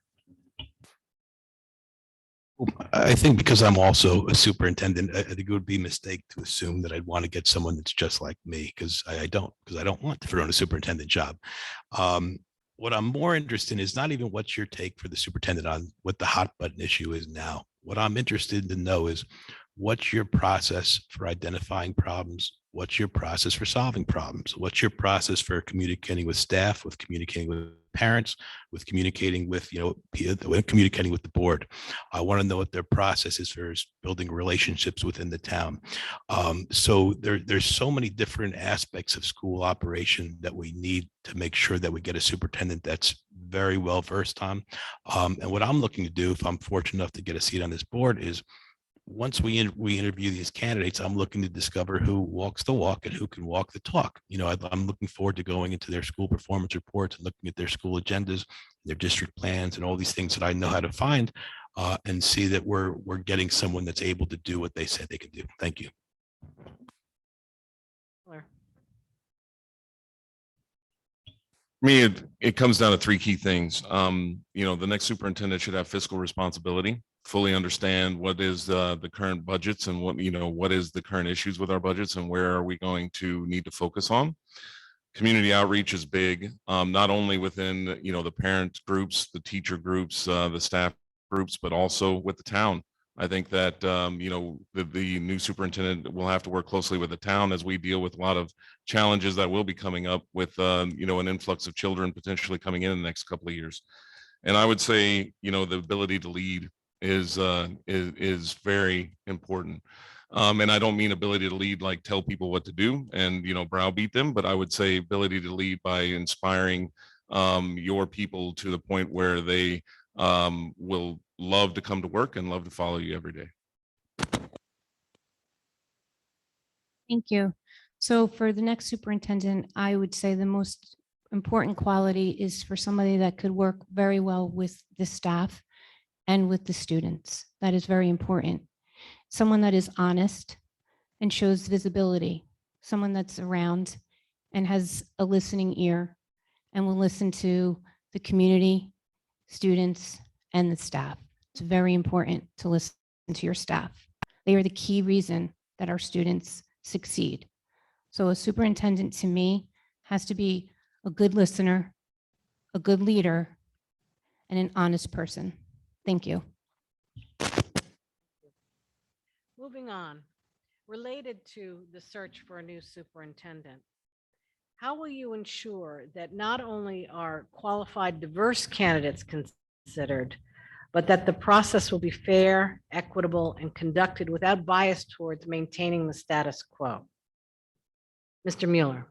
I think because I'm also a superintendent, I think it would be a mistake to assume that I'd want to get someone that's just like me, because I don't want the Verona superintendent job. What I'm more interested in is not even what's your take for the superintendent on what the hot button issue is now. What I'm interested to know is what's your process for identifying problems? What's your process for solving problems? What's your process for communicating with staff, with communicating with parents, with communicating with, communicating with the board? I want to know what their process is for building relationships within the town. So there's so many different aspects of school operation that we need to make sure that we get a superintendent that's very well versed on. And what I'm looking to do, if I'm fortunate enough to get a seat on this board, is once we interview these candidates, I'm looking to discover who walks the walk and who can walk the talk. I'm looking forward to going into their school performance reports and looking at their school agendas, their district plans, and all these things that I know how to find, and see that we're getting someone that's able to do what they said they can do. Thank you. For me, it comes down to 3 key things. The next superintendent should have fiscal responsibility, fully understand what is the current budgets and what is the current issues with our budgets and where are we going to need to focus on. Community outreach is big, not only within, the parent groups, the teacher groups, the staff groups, but also with the town. I think that, the new superintendent will have to work closely with the town as we deal with a lot of challenges that will be coming up with, an influx of children potentially coming in the next couple of years. And I would say, the ability to lead is very important. And I don't mean ability to lead like tell people what to do and, browbeat them, but I would say ability to lead by inspiring your people to the point where they will love to come to work and love to follow you every day. Thank you. So for the next superintendent, I would say the most important quality is for somebody that could work very well with the staff and with the students. That is very important. Someone that is honest and shows visibility, someone that's around and has a listening ear and will listen to the community, students, and the staff. It's very important to listen to your staff. They are the key reason that our students succeed. So a superintendent to me has to be a good listener, a good leader, and an honest person. Thank you. Moving on, related to the search for a new superintendent, how will you ensure that not only are qualified, diverse candidates considered, but that the process will be fair, equitable, and conducted without bias towards maintaining the status quo? Mr. Mueller.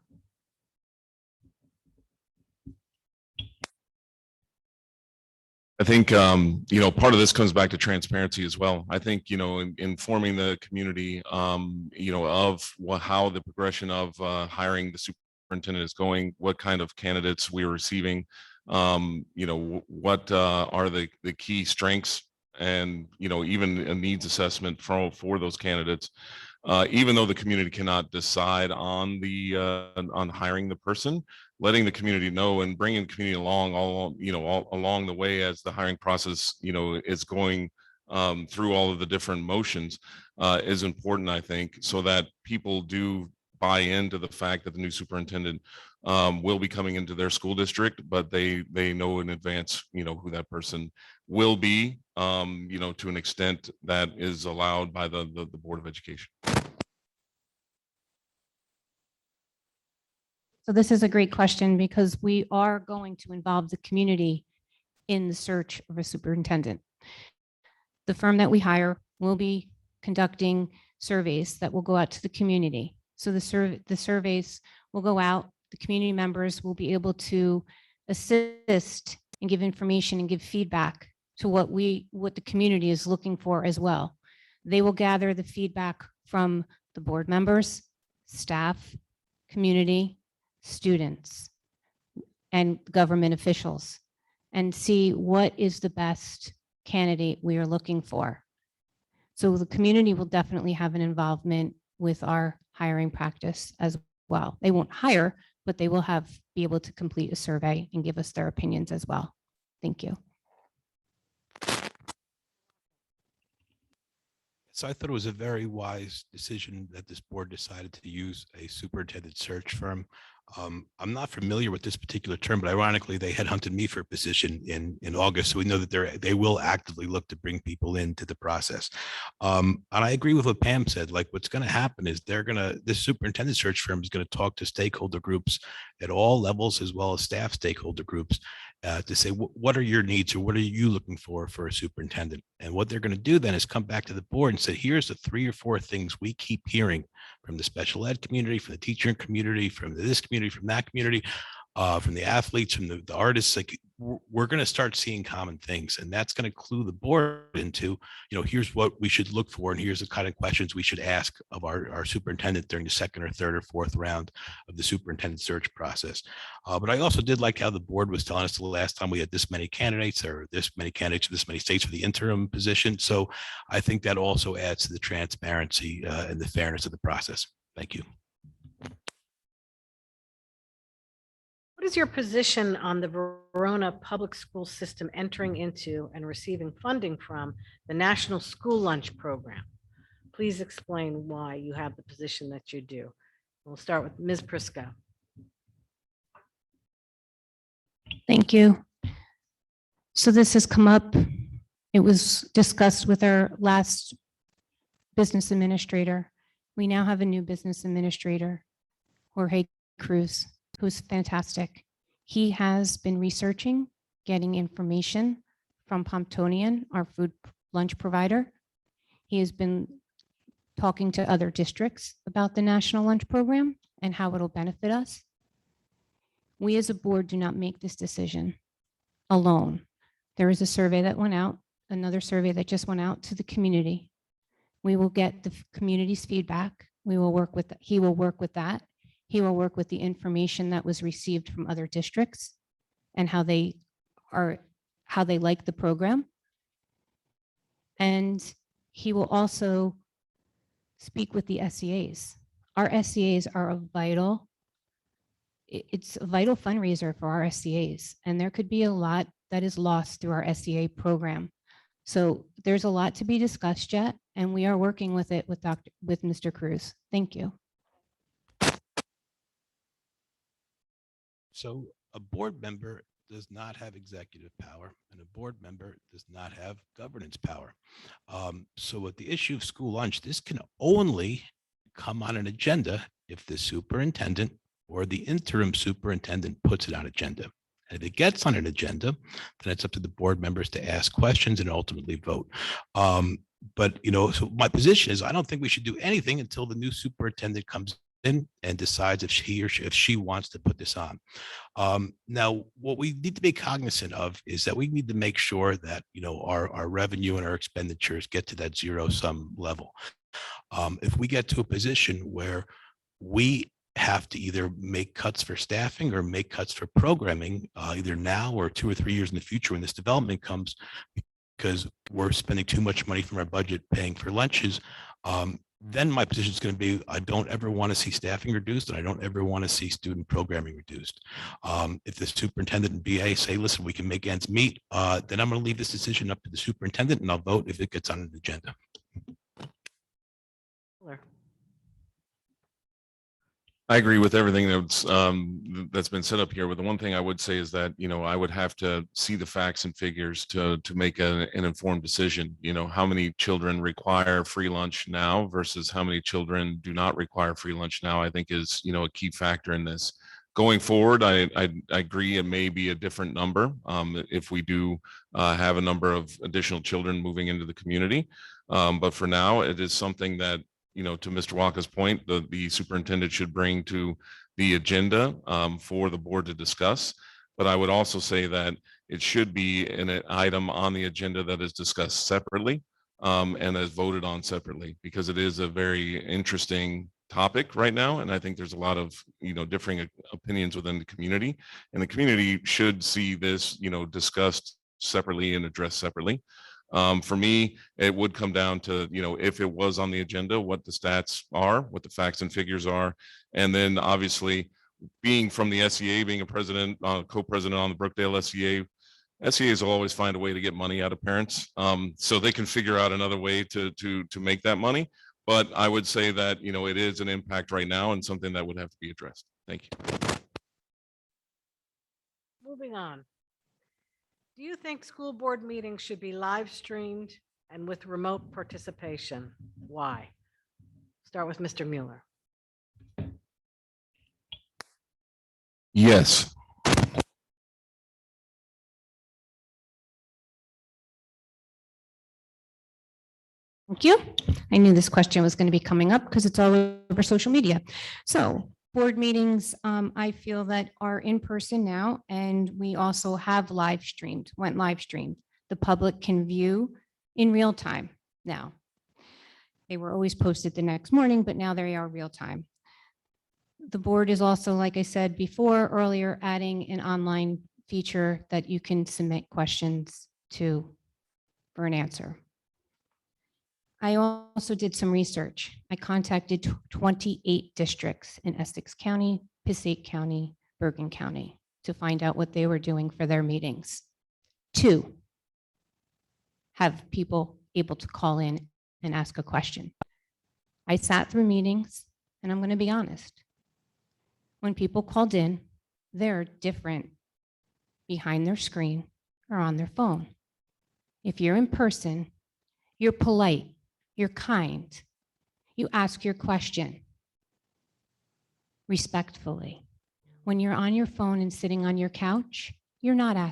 I think, part of this comes back to transparency as well. I think, informing the community, of how the progression of hiring the superintendent is going, what kind of candidates we're receiving, what are the key strengths, and, even a needs assessment for those candidates. Even though the community cannot decide on on hiring the person, letting the community know and bringing the community along all along the way as the hiring process is going through all of the different motions is important, I think, so that people do buy into the fact that the new superintendent will be coming into their school district, but they know in advance who that person will be, to an extent that is allowed by the Board of Education. So this is a great question because we are going to involve the community in the search of a superintendent. The firm that we hire will be conducting surveys that will go out to the community. So the surveys will go out, the community members will be able to assist and give information and give feedback to what the community is looking for as well. They will gather the feedback from the board members, staff, community, students, and government officials, and see what is the best candidate we are looking for. So the community will definitely have an involvement with our hiring practice as well. They won't hire, but they will be able to complete a survey and give us their opinions as well. Thank you. So I thought it was a very wise decision that this board decided to use a superintendent search firm. I'm not familiar with this particular term, but ironically, they headhunted me for a position in August. So we know that they will actively look to bring people into the process. And I agree with what Pam said. Like, what's going to happen is this superintendent search firm is going to talk to stakeholder groups at all levels, as well as staff stakeholder groups, to say, what are your needs, or what are you looking for a superintendent? And what they're going to do then is come back to the board and say, here's the 3 or 4 things we keep hearing from the special ed community, from the teacher community, from this community, from that community, from the athletes, from the artists. Like, we're going to start seeing common things, and that's going to clue the board into, here's what we should look for, and here's the kind of questions we should ask of our superintendent during the 2nd or 3rd or 4th round of the superintendent search process. But I also did like how the board was telling us the last time we had this many candidates, or this many candidates, this many states for the interim position. So I think that also adds to the transparency and the fairness of the process. Thank you. What is your position on the Verona public school system entering into and receiving funding from the National School Lunch Program? Please explain why you have the position that you do. We'll start with Ms. Prisco. Thank you. So this has come up. It was discussed with our last business administrator. We now have a new business administrator, Jorge Cruz, who's fantastic. He has been researching, getting information from Pomptonian, our food lunch provider. He has been talking to other districts about the National Lunch Program and how it'll benefit us. We as a board do not make this decision alone. There is a survey that went out, another survey that just went out to the community. We will get the community's feedback. He will work with that. He will work with the information that was received from other districts and how they like the program. And he will also speak with the SEAs. Our SEAs are a vital it's a vital fundraiser for our SCAs, and there could be a lot that is lost through our SCA program. So there's a lot to be discussed yet, and we are working with it with Mr. Cruz. Thank you. So a board member does not have executive power, and a board member does not have governance power. So with the issue of school lunch, this can only come on an agenda if the superintendent or the interim superintendent puts it on agenda. And if it gets on an agenda, then it's up to the board members to ask questions and ultimately vote. But, so my position is I don't think we should do anything until the new superintendent comes in and decides if she wants to put this on. Now, what we need to be cognizant of is that we need to make sure that, our revenue and our expenditures get to that zero sum level. If we get to a position where we have to either make cuts for staffing or make cuts for programming, either now or 2 or 3 years in the future when this development comes, because we're spending too much money from our budget paying for lunches, then my position is going to be, I don't ever want to see staffing reduced, and I don't ever want to see student programming reduced. If the superintendent and BA say, listen, we can make ends meet, then I'm going to leave this decision up to the superintendent, and I'll vote if it gets on an agenda. I agree with everything that's been set up here. But the one thing I would say is that, I would have to see the facts and figures to make an informed decision. How many children require free lunch now versus how many children do not require free lunch now, I think is, a key factor in this. Going forward, I agree it may be a different number if we do have a number of additional children moving into the community. But for now, it is something that, to Mr. Walker's point, the superintendent should bring to the agenda for the board to discuss. But I would also say that it should be an item on the agenda that is discussed separately and is voted on separately, because it is a very interesting topic right now. And I think there's a lot of, differing opinions within the community, and the community should see this, discussed separately and addressed separately. For me, it would come down to, if it was on the agenda, what the stats are, what the facts and figures are. And then obviously being from the SEA, being a president, co-president on the Brookdale SEAs will always find a way to get money out of parents. So they can figure out another way to make that money. But I would say that, it is an impact right now and something that would have to be addressed. Thank you. Moving on. Do you think school board meetings should be live streamed and with remote participation? Why? Start with Mr. Mueller. Yes. Thank you. I knew this question was going to be coming up because it's all over social media. So board meetings, I feel that are in person now, and we also have went live streamed. The public can view in real time now. They were always posted the next morning, but now they are real time. The board is also, like I said before, earlier, adding an online feature that you can submit questions to for an answer. I also did some research. I contacted 28 districts in Essex County, Passaic County, Bergen County to find out what they were doing for their meetings. 2, have people able to call in and ask a question. I sat through meetings, and I'm going to be honest. When people called in, they're different behind their screen or on their phone. If you're in person, you're polite. You're kind. You ask your question respectfully. When you're on your phone and sitting on your couch, you're not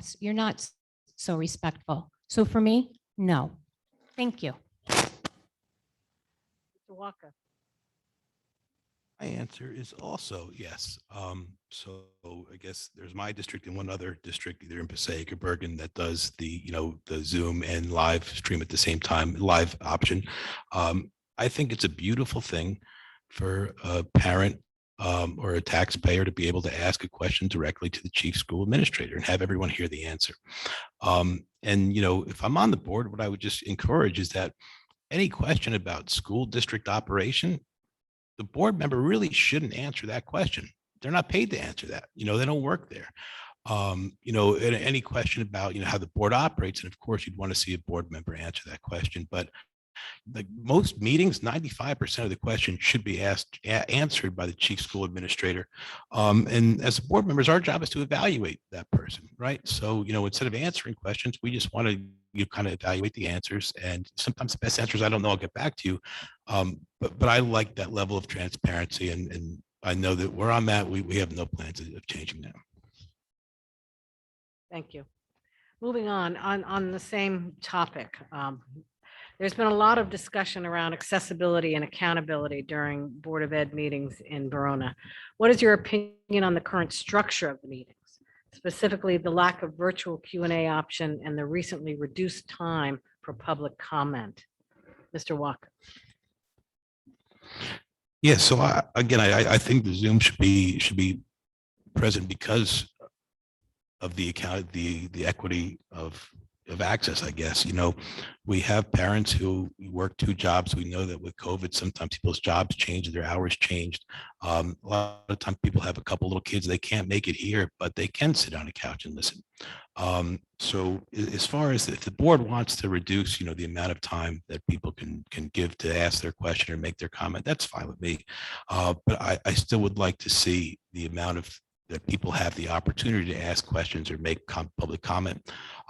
so respectful. So for me, no. Thank you. Mr. Walker. My answer is also yes. So I guess there's my district and one other district, either in Passaic or Bergen, that does the, the Zoom and live stream at the same time, live option. I think it's a beautiful thing for a parent or a taxpayer to be able to ask a question directly to the chief school administrator and have everyone hear the answer. And, if I'm on the board, what I would just encourage is that any question about school district operation, the board member really shouldn't answer that question. they're not paid to answer that. You know, they don't work there. You know, any question about, you know, how the board operates, and of course you'd want to see a board member answer that question, but like most meetings, 95% of the questions should be answered by the chief school administrator. And as board members, our job is to evaluate that person, right? So, you know, instead of answering questions, we just want to kind of evaluate the answers. And sometimes the best answers, I don't know, I'll get back to you. But I like that level of transparency, and I know that where I'm at, we have no plans of changing that. Thank you. Moving on the same topic. There's been a lot of discussion around accessibility and accountability during Board of Ed meetings in Verona. What is your opinion on the current structure of the meetings, specifically the lack of virtual Q&A option and the recently reduced time for public comment? Mr. Walker. Yeah, so I think the Zoom should be present because of the equity of access, I guess. You know, we have parents who work 2 jobs. We know that with COVID, sometimes people's jobs change, their hours changed. A lot of times people have a couple little kids, they can't make it here, but they can sit on a couch and listen. So as far as if the board wants to reduce, you know, the amount of time that people can give to ask their question or make their comment, that's fine with me. But I still would like to see the amount of that people have the opportunity to ask questions or make public comment.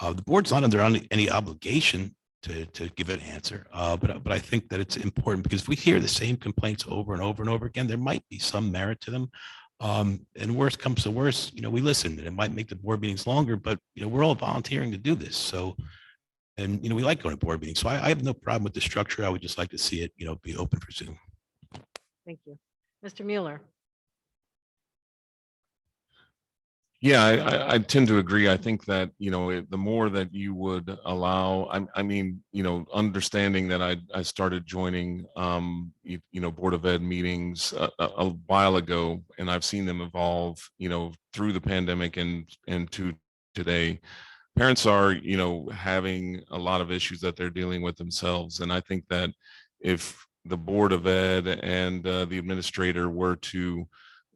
The board's not under any obligation to give an answer, but I think that it's important because if we hear the same complaints over and over and over again, there might be some merit to them. And worst comes to worst, you know, we listen, and it might make the board meetings longer, but you know, we're all volunteering to do this. So, and you know, we like going to board meetings. So I have no problem with the structure. I would just like to see it, you know, be open for Zoom. Thank you. Mr. Mueller. Yeah, I tend to agree. I think that, you know, the more that you would allow, I mean, you know, understanding that I started joining, you know, Board of Ed meetings a while ago, and I've seen them evolve, you know, through the pandemic and to today. Parents are, you know, having a lot of issues that they're dealing with themselves. And I think that if the Board of Ed and the administrator were to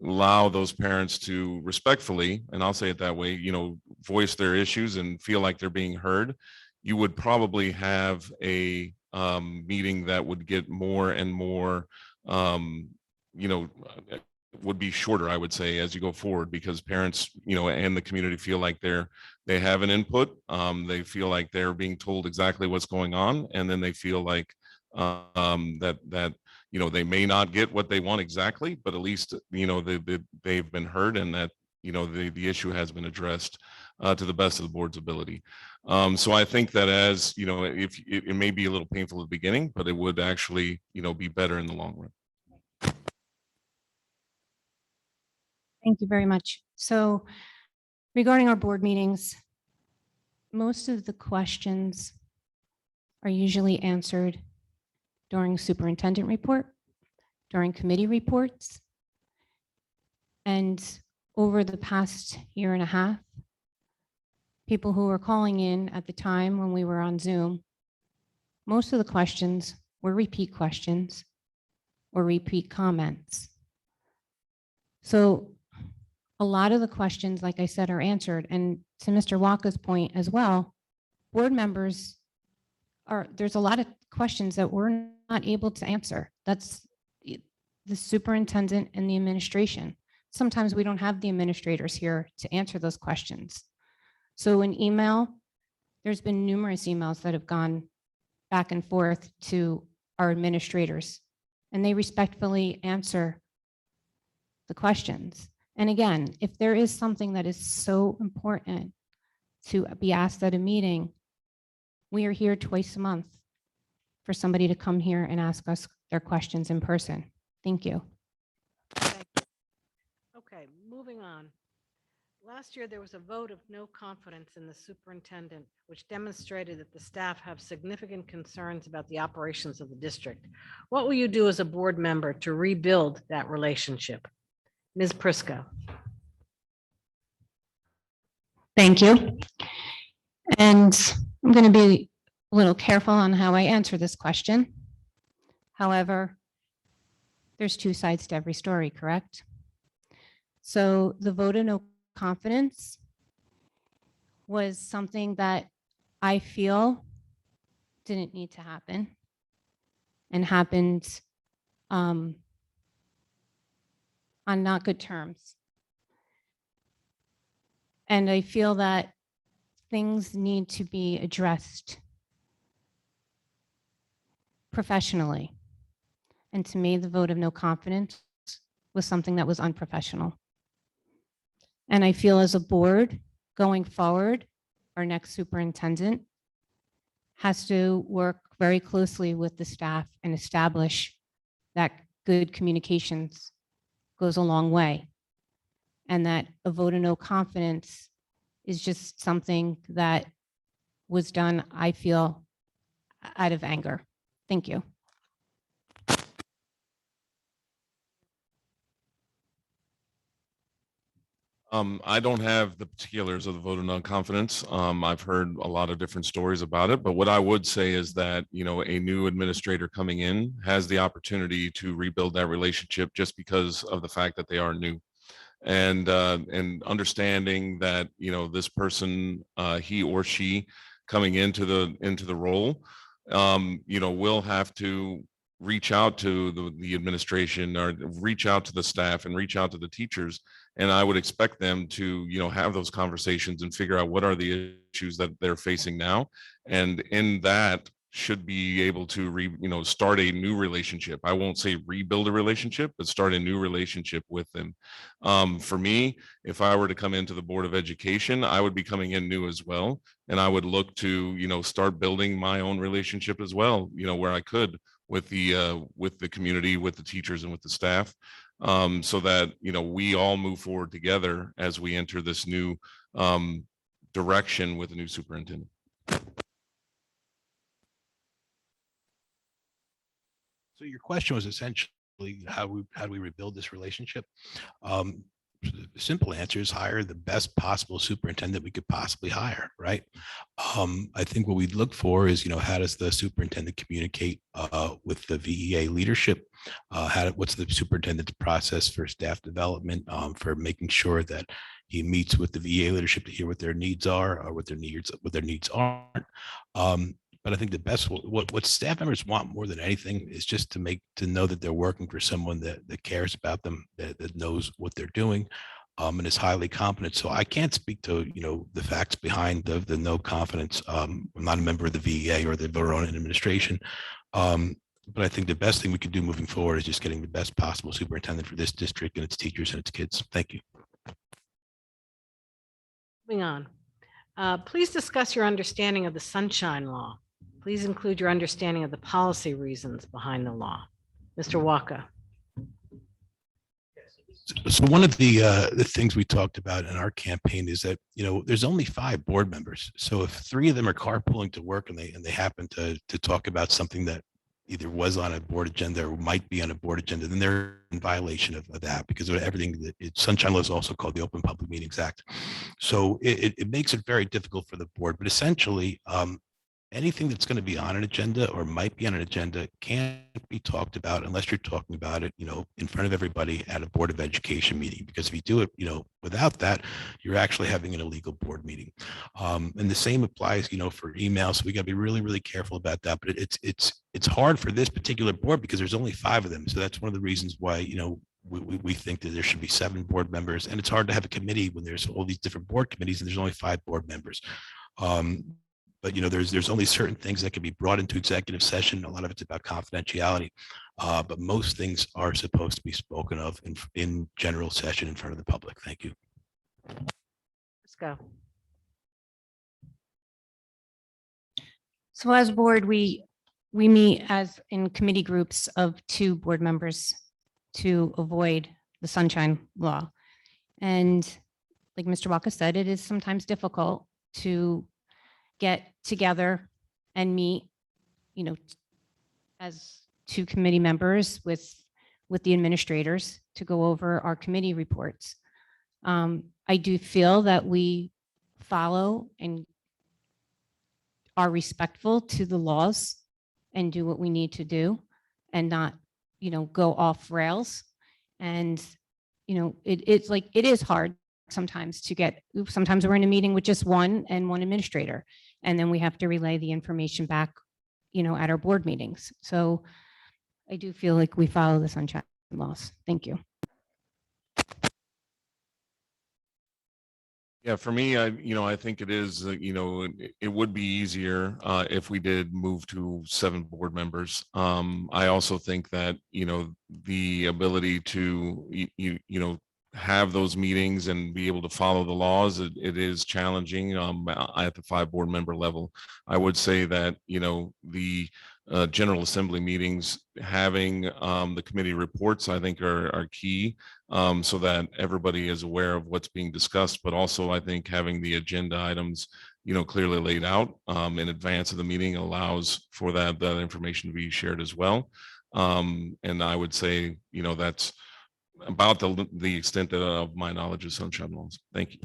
allow those parents to respectfully, and I'll say it that way, you know, voice their issues and feel like they're being heard, you would probably have a meeting that would get more and more, you know, would be shorter, I would say, as you go forward, because parents, you know, and the community feel like they have an input. They feel like they're being told exactly what's going on, and then they feel like that you know, they may not get what they want exactly, but at least, you know, they've been heard, and that, you know, the issue has been addressed to the best of the board's ability. So I think that, as you know, if it may be a little painful at the beginning, but it would actually, you know, be better in the long run. Thank you very much. So regarding our board meetings, most of the questions are usually answered during superintendent report, during committee reports. And over the past year and a half, people who were calling in at the time when we were on Zoom, most of the questions were repeat questions or repeat comments. So a lot of the questions, like I said, are answered. And to Mr. Walker's point as well, board members there's a lot of questions that we're not able to answer. That's the superintendent and the administration. Sometimes we don't have the administrators here to answer those questions. So in email, there's been numerous emails that have gone back and forth to our administrators, and they respectfully answer the questions. And again, if there is something that is so important to be asked at a meeting, we are here twice a month for somebody to come here and ask us their questions in person. Thank you. Thank you. Okay, moving on. Last year, there was a vote of no confidence in the superintendent, which demonstrated that the staff have significant concerns about the operations of the district. What will you do as a board member to rebuild that relationship? Ms. Prisco. Thank you. And I'm going to be a little careful on how I answer this question. However, there's 2 sides to every story, correct? So the vote of no confidence was something that I feel didn't need to happen and happened on not good terms. And I feel that things need to be addressed professionally. And to me, the vote of no confidence was something that was unprofessional. And I feel as a board going forward, our next superintendent has to work very closely with the staff and establish that good communications goes a long way. And that a vote of no confidence is just something that was done, I feel, out of anger. Thank you. I don't have the particulars of the vote of non-confidence. I've heard a lot of different stories about it, but what I would say is that, you know, a new administrator coming in has the opportunity to rebuild that relationship just because of the fact that they are new. And understanding that, you know, this person, he or she coming into the role, you know, will have to reach out to the administration or reach out to the staff and reach out to the teachers. And I would expect them to, you know, have those conversations and figure out what are the issues that they're facing now. And in that should be able to start a new relationship. I won't say rebuild a relationship, but start a new relationship with them. For me, if I were to come into the Board of Education, I would be coming in new as well. And I would look to, you know, start building my own relationship as well, you know, where I could with the community, with the teachers and with the staff, so that, you know, we all move forward together as we enter this new direction with a new superintendent. So your question was essentially how do we rebuild this relationship? The simple answer is hire the best possible superintendent we could possibly hire, right? I think what we'd look for is, you know, how does the superintendent communicate with the VEA leadership? What's the superintendent's process for staff development, for making sure that he meets with the VEA leadership to hear what their needs are or what their needs aren't. But I think the best, what staff members want more than anything is just to know that they're working for someone that cares about them, that knows what they're doing, and is highly competent. So I can't speak to, you know, the facts behind the no confidence. I'm not a member of the VEA or the Verona administration. But I think the best thing we could do moving forward is just getting the best possible superintendent for this district and its teachers and its kids. Thank you. Moving on. Please discuss your understanding of the Sunshine Law. Please include your understanding of the policy reasons behind the law. Mr. Walker. So one of the things we talked about in our campaign is that, you know, there's only 5 board members. So if 3 of them are carpooling to work and they happen to talk about something that either was on a board agenda or might be on a board agenda, then they're in violation of that, because of everything that Sunshine Law is also called the Open Public Meetings Act. So it makes it very difficult for the board, but essentially anything that's going to be on an agenda or might be on an agenda can't be talked about unless you're talking about it, you know, in front of everybody at a Board of Education meeting. Because if you do it, you know, without that, you're actually having an illegal board meeting. And the same applies, you know, for emails. So we got to be really, really careful about that. But it's hard for this particular board because there's only 5 of them. So that's one of the reasons why, you know, we think that there should be 7 board members, and it's hard to have a committee when there's all these different board committees and there's only 5 board members. But, you know, there's only certain things that can be brought into executive session. A lot of it's about confidentiality, but most things are supposed to be spoken of in general session in front of the public. Thank you. Let's go. So as board, we meet as in committee groups of 2 board members to avoid the Sunshine Law. And like Mr. Walker said, it is sometimes difficult to get together and meet, you know, as 2 committee members with the administrators to go over our committee reports. I do feel that we follow and are respectful to the laws and do what we need to do and not, you know, go off rails. And, it's like, it is hard sometimes to get, sometimes we're in a meeting with just one and one administrator, and then we have to relay the information back, at our board meetings. So I do feel like we follow the sunshine laws. Thank you. Yeah, for me, I think it is, it would be easier if we did move to 7 board members. I also think that, the ability to, have those meetings and be able to follow the laws, it is challenging at the 5 board member level. I would say that, the General Assembly meetings, having the committee reports, I think are key, so that everybody is aware of what's being discussed, but also I think having the agenda items, clearly laid out in advance of the meeting allows for that information to be shared as well. And I would say, that's about the extent of my knowledge of sunshine laws. Thank you.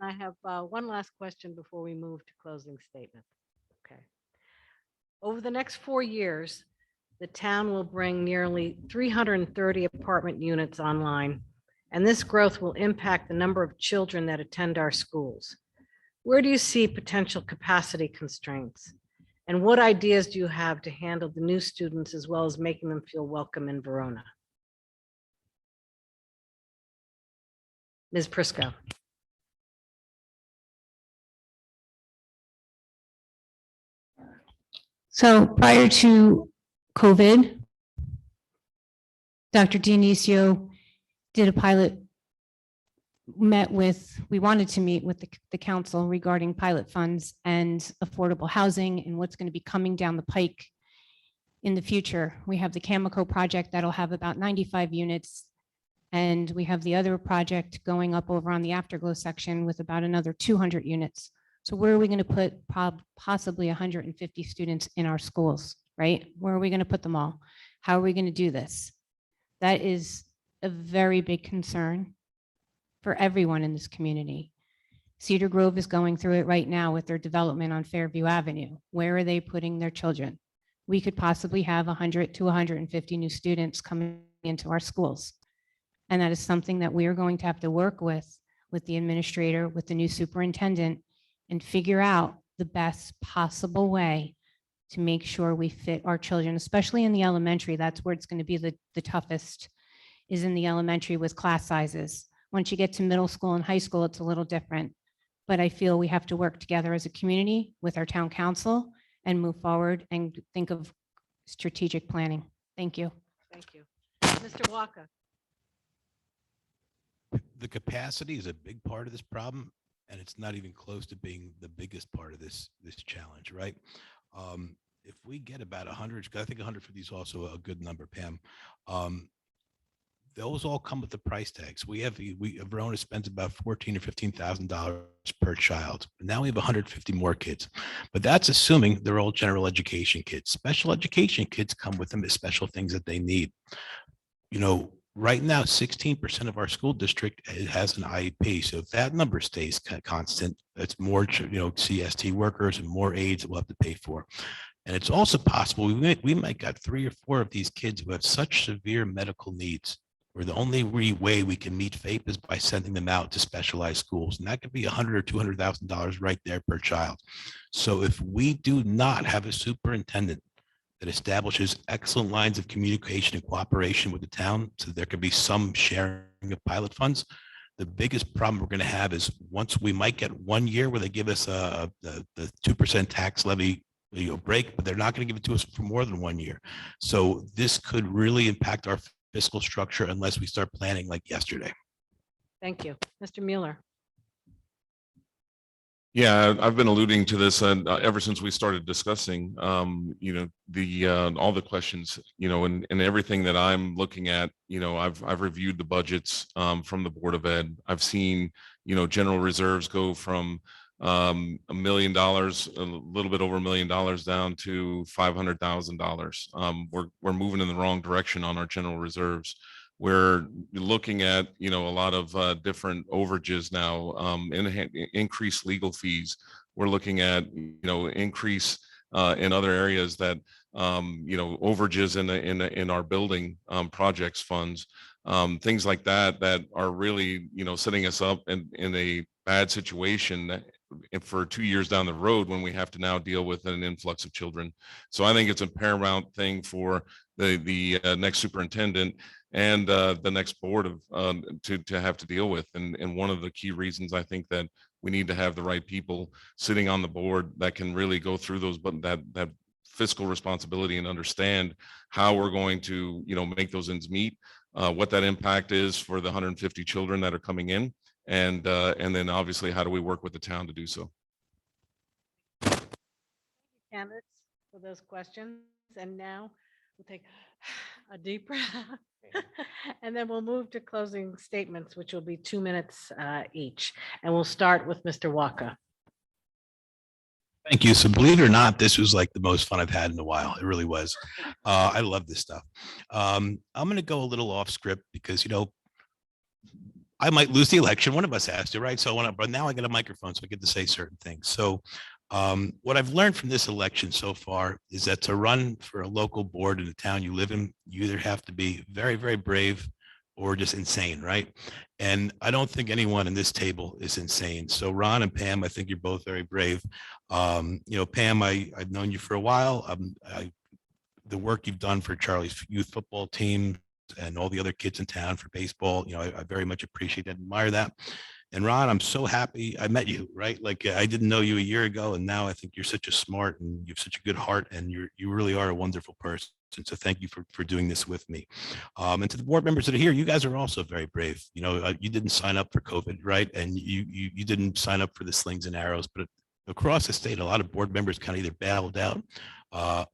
I have one last question before we move to closing statement. Okay. Over the next 4 years, the town will bring nearly 330 apartment units online, and this growth will impact the number of children that attend our schools. Where do you see potential capacity constraints? And what ideas do you have to handle the new students as well as making them feel welcome in Verona? Ms. Prisco. So prior to COVID, Dr. Dionisio did a pilot, we wanted to meet with the council regarding pilot funds and affordable housing and what's going to be coming down the pike in the future. We have the Cameco project that'll have about 95 units. And we have the other project going up over on the Afterglow section with about another 200 units. So where are we going to put possibly 150 students in our schools, right? Where are we going to put them all? How are we going to do this? That is a very big concern for everyone in this community. Cedar Grove is going through it right now with their development on Fairview Avenue. Where are they putting their children? We could possibly have 100 to 150 new students coming into our schools. And that is something that we are going to have to work with the administrator, with the new superintendent, and figure out the best possible way to make sure we fit our children, especially in the elementary. That's where it's going to be the toughest, is in the elementary with class sizes. Once you get to middle school and high school, it's a little different. But I feel we have to work together as a community with our town council and move forward and think of strategic planning. Thank you. Thank you. Mr. Walker. The capacity is a big part of this problem, and it's not even close to being the biggest part of this challenge, right? If we get about 100, I think 150 is also a good number, Pam. Those all come with the price tags. Verona spends about $14,000 or $15,000 per child. Now we have 150 more kids, but that's assuming they're all general education kids. Special education kids come with them as special things that they need. Right now, 16% of our school district has an IEP. So if that number stays constant, it's more, CST workers and more aides that we'll have to pay for. And it's also possible we might got 3 or 4 of these kids who have such severe medical needs, where the only way we can meet FAPE is by sending them out to specialized schools. And that could be $100,000 or $200,000 right there per child. So if we do not have a superintendent that establishes excellent lines of communication and cooperation with the town, so there could be some sharing of pilot funds, the biggest problem we're going to have is once we might get 1 year where they give us the 2% tax levy break, but they're not going to give it to us for more than 1 year. So this could really impact our fiscal structure unless we start planning like yesterday. Thank you. Mr. Mueller. Yeah, I've been alluding to this ever since we started discussing, all the questions, and everything that I'm looking at. I've reviewed the budgets from the Board of Ed. I've seen, general reserves go from $1 million, a little bit over $1 million, down to $500,000. We're moving in the wrong direction on our general reserves. We're looking at, a lot of different overages now, increased legal fees. We're looking at, increase in other areas that, overages in our building projects funds, things like that, that are really, setting us up in a bad situation for 2 years down the road when we have to now deal with an influx of children. So I think it's a paramount thing for the next superintendent and the next board of to have to deal with. And one of the key reasons I think that we need to have the right people sitting on the board that can really go through those, but that fiscal responsibility and understand how we're going to, make those ends meet, what that impact is for the 150 children that are coming in, and then obviously how do we work with the town to do so. Candidates for those questions. And now we'll take a deep breath. And then we'll move to closing statements, which will be 2 minutes each. And we'll start with Mr. Walker. Thank you. So believe it or not, this was like the most fun I've had in a while. It really was. I love this stuff. I'm going to go a little off script because, I might lose the election. One of us has to, right? So I want to, but now I get a microphone, so I get to say certain things. So what I've learned from this election so far is that to run for a local board in the town you live in, you either have to be very, very brave or just insane, right? And I don't think anyone in this table is insane. So Ron and Pam, I think you're both very brave. Pam, I've known you for a while. The work you've done for Charlie's youth football team and all the other kids in town for baseball, I very much appreciate and admire that. And Ron, I'm so happy I met you, right? Like I didn't know you a year ago, and now I think you're such a smart and you have such a good heart, and you really are a wonderful person. So thank you for doing this with me. And to the board members that are here, you guys are also very brave. You didn't sign up for COVID, right? And you didn't sign up for the slings and arrows, but across the state, a lot of board members kind of either bailed out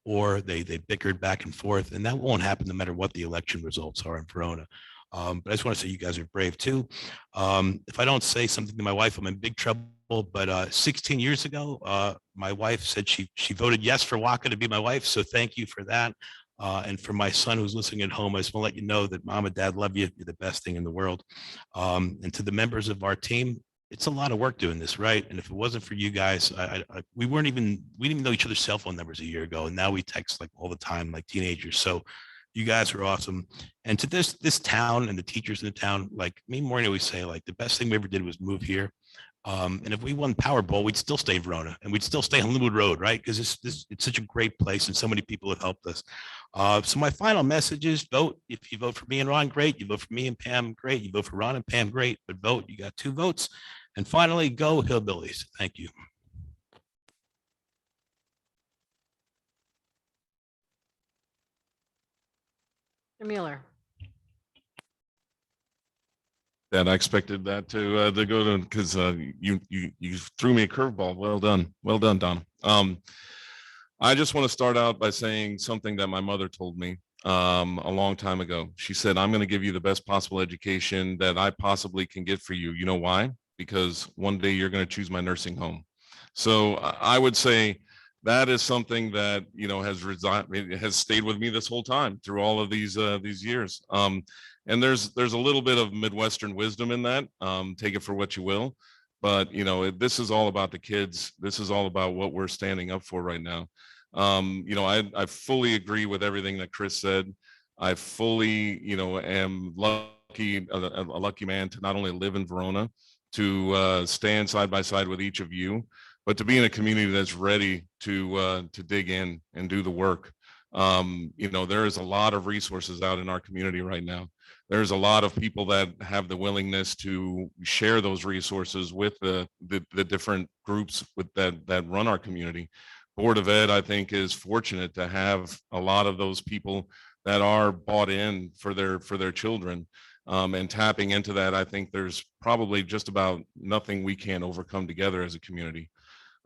or they bickered back and forth, and that won't happen no matter what the election results are in Verona. But I just want to say you guys are brave too. If I don't say something to my wife, I'm in big trouble. But 16 years ago, my wife said she voted yes for Waka to be my wife. So thank you for that. And for my son who's listening at home, I just want to let you know that Mom and Dad love you. You're the best thing in the world. And to the members of our team, it's a lot of work doing this, right? And if it wasn't for you guys, we didn't even know each other's cell phone numbers a year ago. And now we text like all the time, like teenagers. So you guys are awesome. And to this town and the teachers in the town, like me and Maureen always say, like the best thing we ever did was move here. And if we won Powerball, we'd still stay in Verona and we'd still stay on Linwood Road, right? Because it's such a great place and so many people have helped us. So my final message is vote. If you vote for me and Ron, great. You vote for me and Pam, great. You vote for Ron and Pam, great. But vote, you got 2 votes. And finally, go Hillbillies. Thank you. Mr. Mueller. That I expected that to go to, because you threw me a curveball. Well done, Donna. I just want to start out by saying something that my mother told me a long time ago. She said, "I'm going to give you the best possible education that I possibly can get for you." You know why? Because one day you're going to choose my nursing home. So I would say that is something that has stayed with me this whole time through all of these years. And there's a little bit of Midwestern wisdom in that. Take it for what you will, but this is all about the kids. This is all about what we're standing up for right now. I fully agree with everything that Chris said. I fully, am lucky, a lucky man to not only live in Verona, to stand side by side with each of you, but to be in a community that's ready to dig in and do the work. There is a lot of resources out in our community right now. There's a lot of people that have the willingness to share those resources with the different groups that run our community. Board of Ed, I think, is fortunate to have a lot of those people that are bought in for their children. And tapping into that, I think there's probably just about nothing we can't overcome together as a community.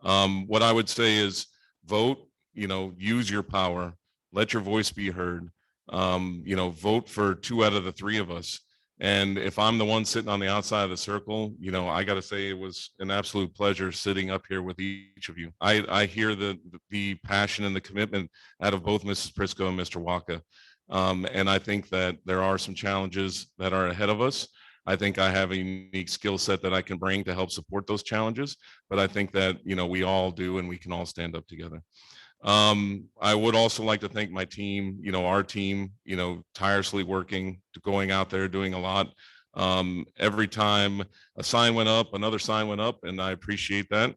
What I would say is vote, use your power, let your voice be heard, vote for 2 out of the 3 of us. And if I'm the one sitting on the outside of the circle, I got to say it was an absolute pleasure sitting up here with each of you. I hear the passion and the commitment out of both Mrs. Prisco and Mr. Waka. And I think that there are some challenges that are ahead of us. I think I have a unique skill set that I can bring to help support those challenges, but I think that, we all do, and we can all stand up together. I would also like to thank my team, our team, tirelessly working, going out there, doing a lot. Every time a sign went up, another sign went up, and I appreciate that.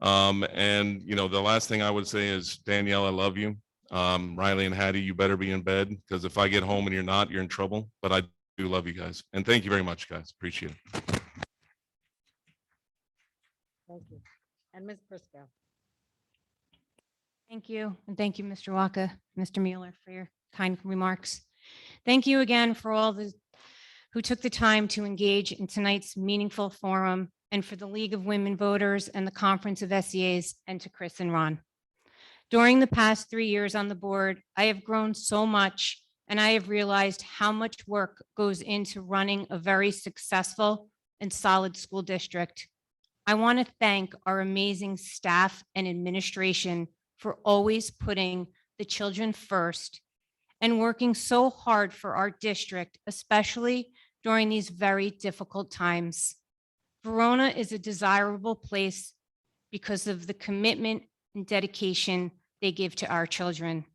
And the last thing I would say is, Danielle, I love you. Riley and Hattie, you better be in bed, because if I get home and you're not, you're in trouble. But I do love you guys. And thank you very much, guys. Appreciate it. Thank you. And Ms. Prisco. Thank you. And thank you, Mr. Waka, Mr. Mueller, for your kind remarks. Thank you again for all who took the time to engage in tonight's meaningful forum, and for the League of Women Voters and the Conference of SEAs, and to Chris and Ron. During the past 3 years on the board, I have grown so much, and I have realized how much work goes into running a very successful and solid school district. I want to thank our amazing staff and administration for always putting the children first and working so hard for our district, especially during these very difficult times. Verona is a desirable place because of the commitment and dedication they give to our children.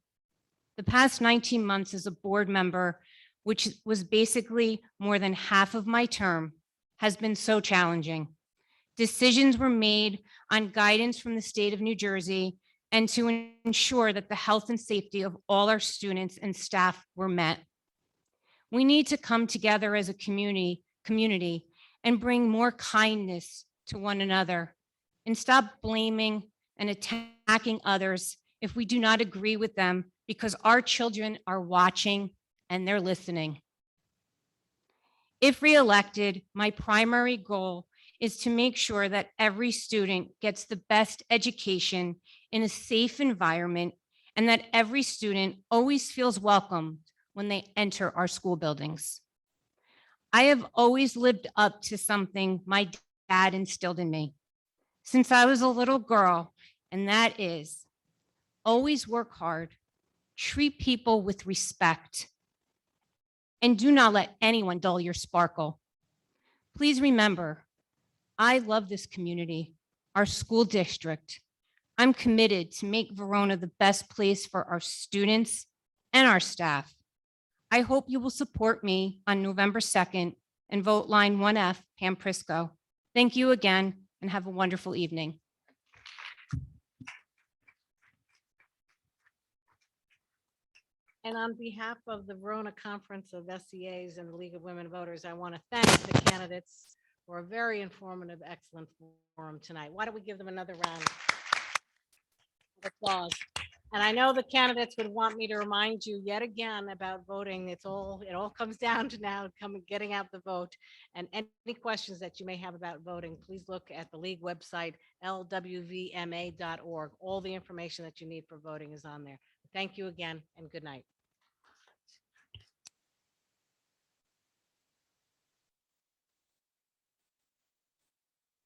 The past 19 months as a board member, which was basically more than half of my term, has been so challenging. Decisions were made on guidance from the state of New Jersey and to ensure that the health and safety of all our students and staff were met. We need to come together as a community and bring more kindness to one another and stop blaming and attacking others if we do not agree with them, because our children are watching and they're listening. If reelected, my primary goal is to make sure that every student gets the best education in a safe environment, and that every student always feels welcome when they enter our school buildings. I have always lived up to something my dad instilled in me since I was a little girl, and that is always work hard, treat people with respect, and do not let anyone dull your sparkle. Please remember, I love this community, our school district. I'm committed to make Verona the best place for our students and our staff. I hope you will support me on November 2nd and vote line 1F, Pam Prisco. Thank you again and have a wonderful evening. And on behalf of the Verona Conference of SEAs and the League of Women Voters, I want to thank the candidates for a very informative, excellent forum tonight. Why don't we give them another round of applause? And I know the candidates would want me to remind you yet again about voting. It all comes down to now getting out the vote. And any questions that you may have about voting, please look at the League website, lwvma.org. All the information that you need for voting is on there. Thank you again and good night.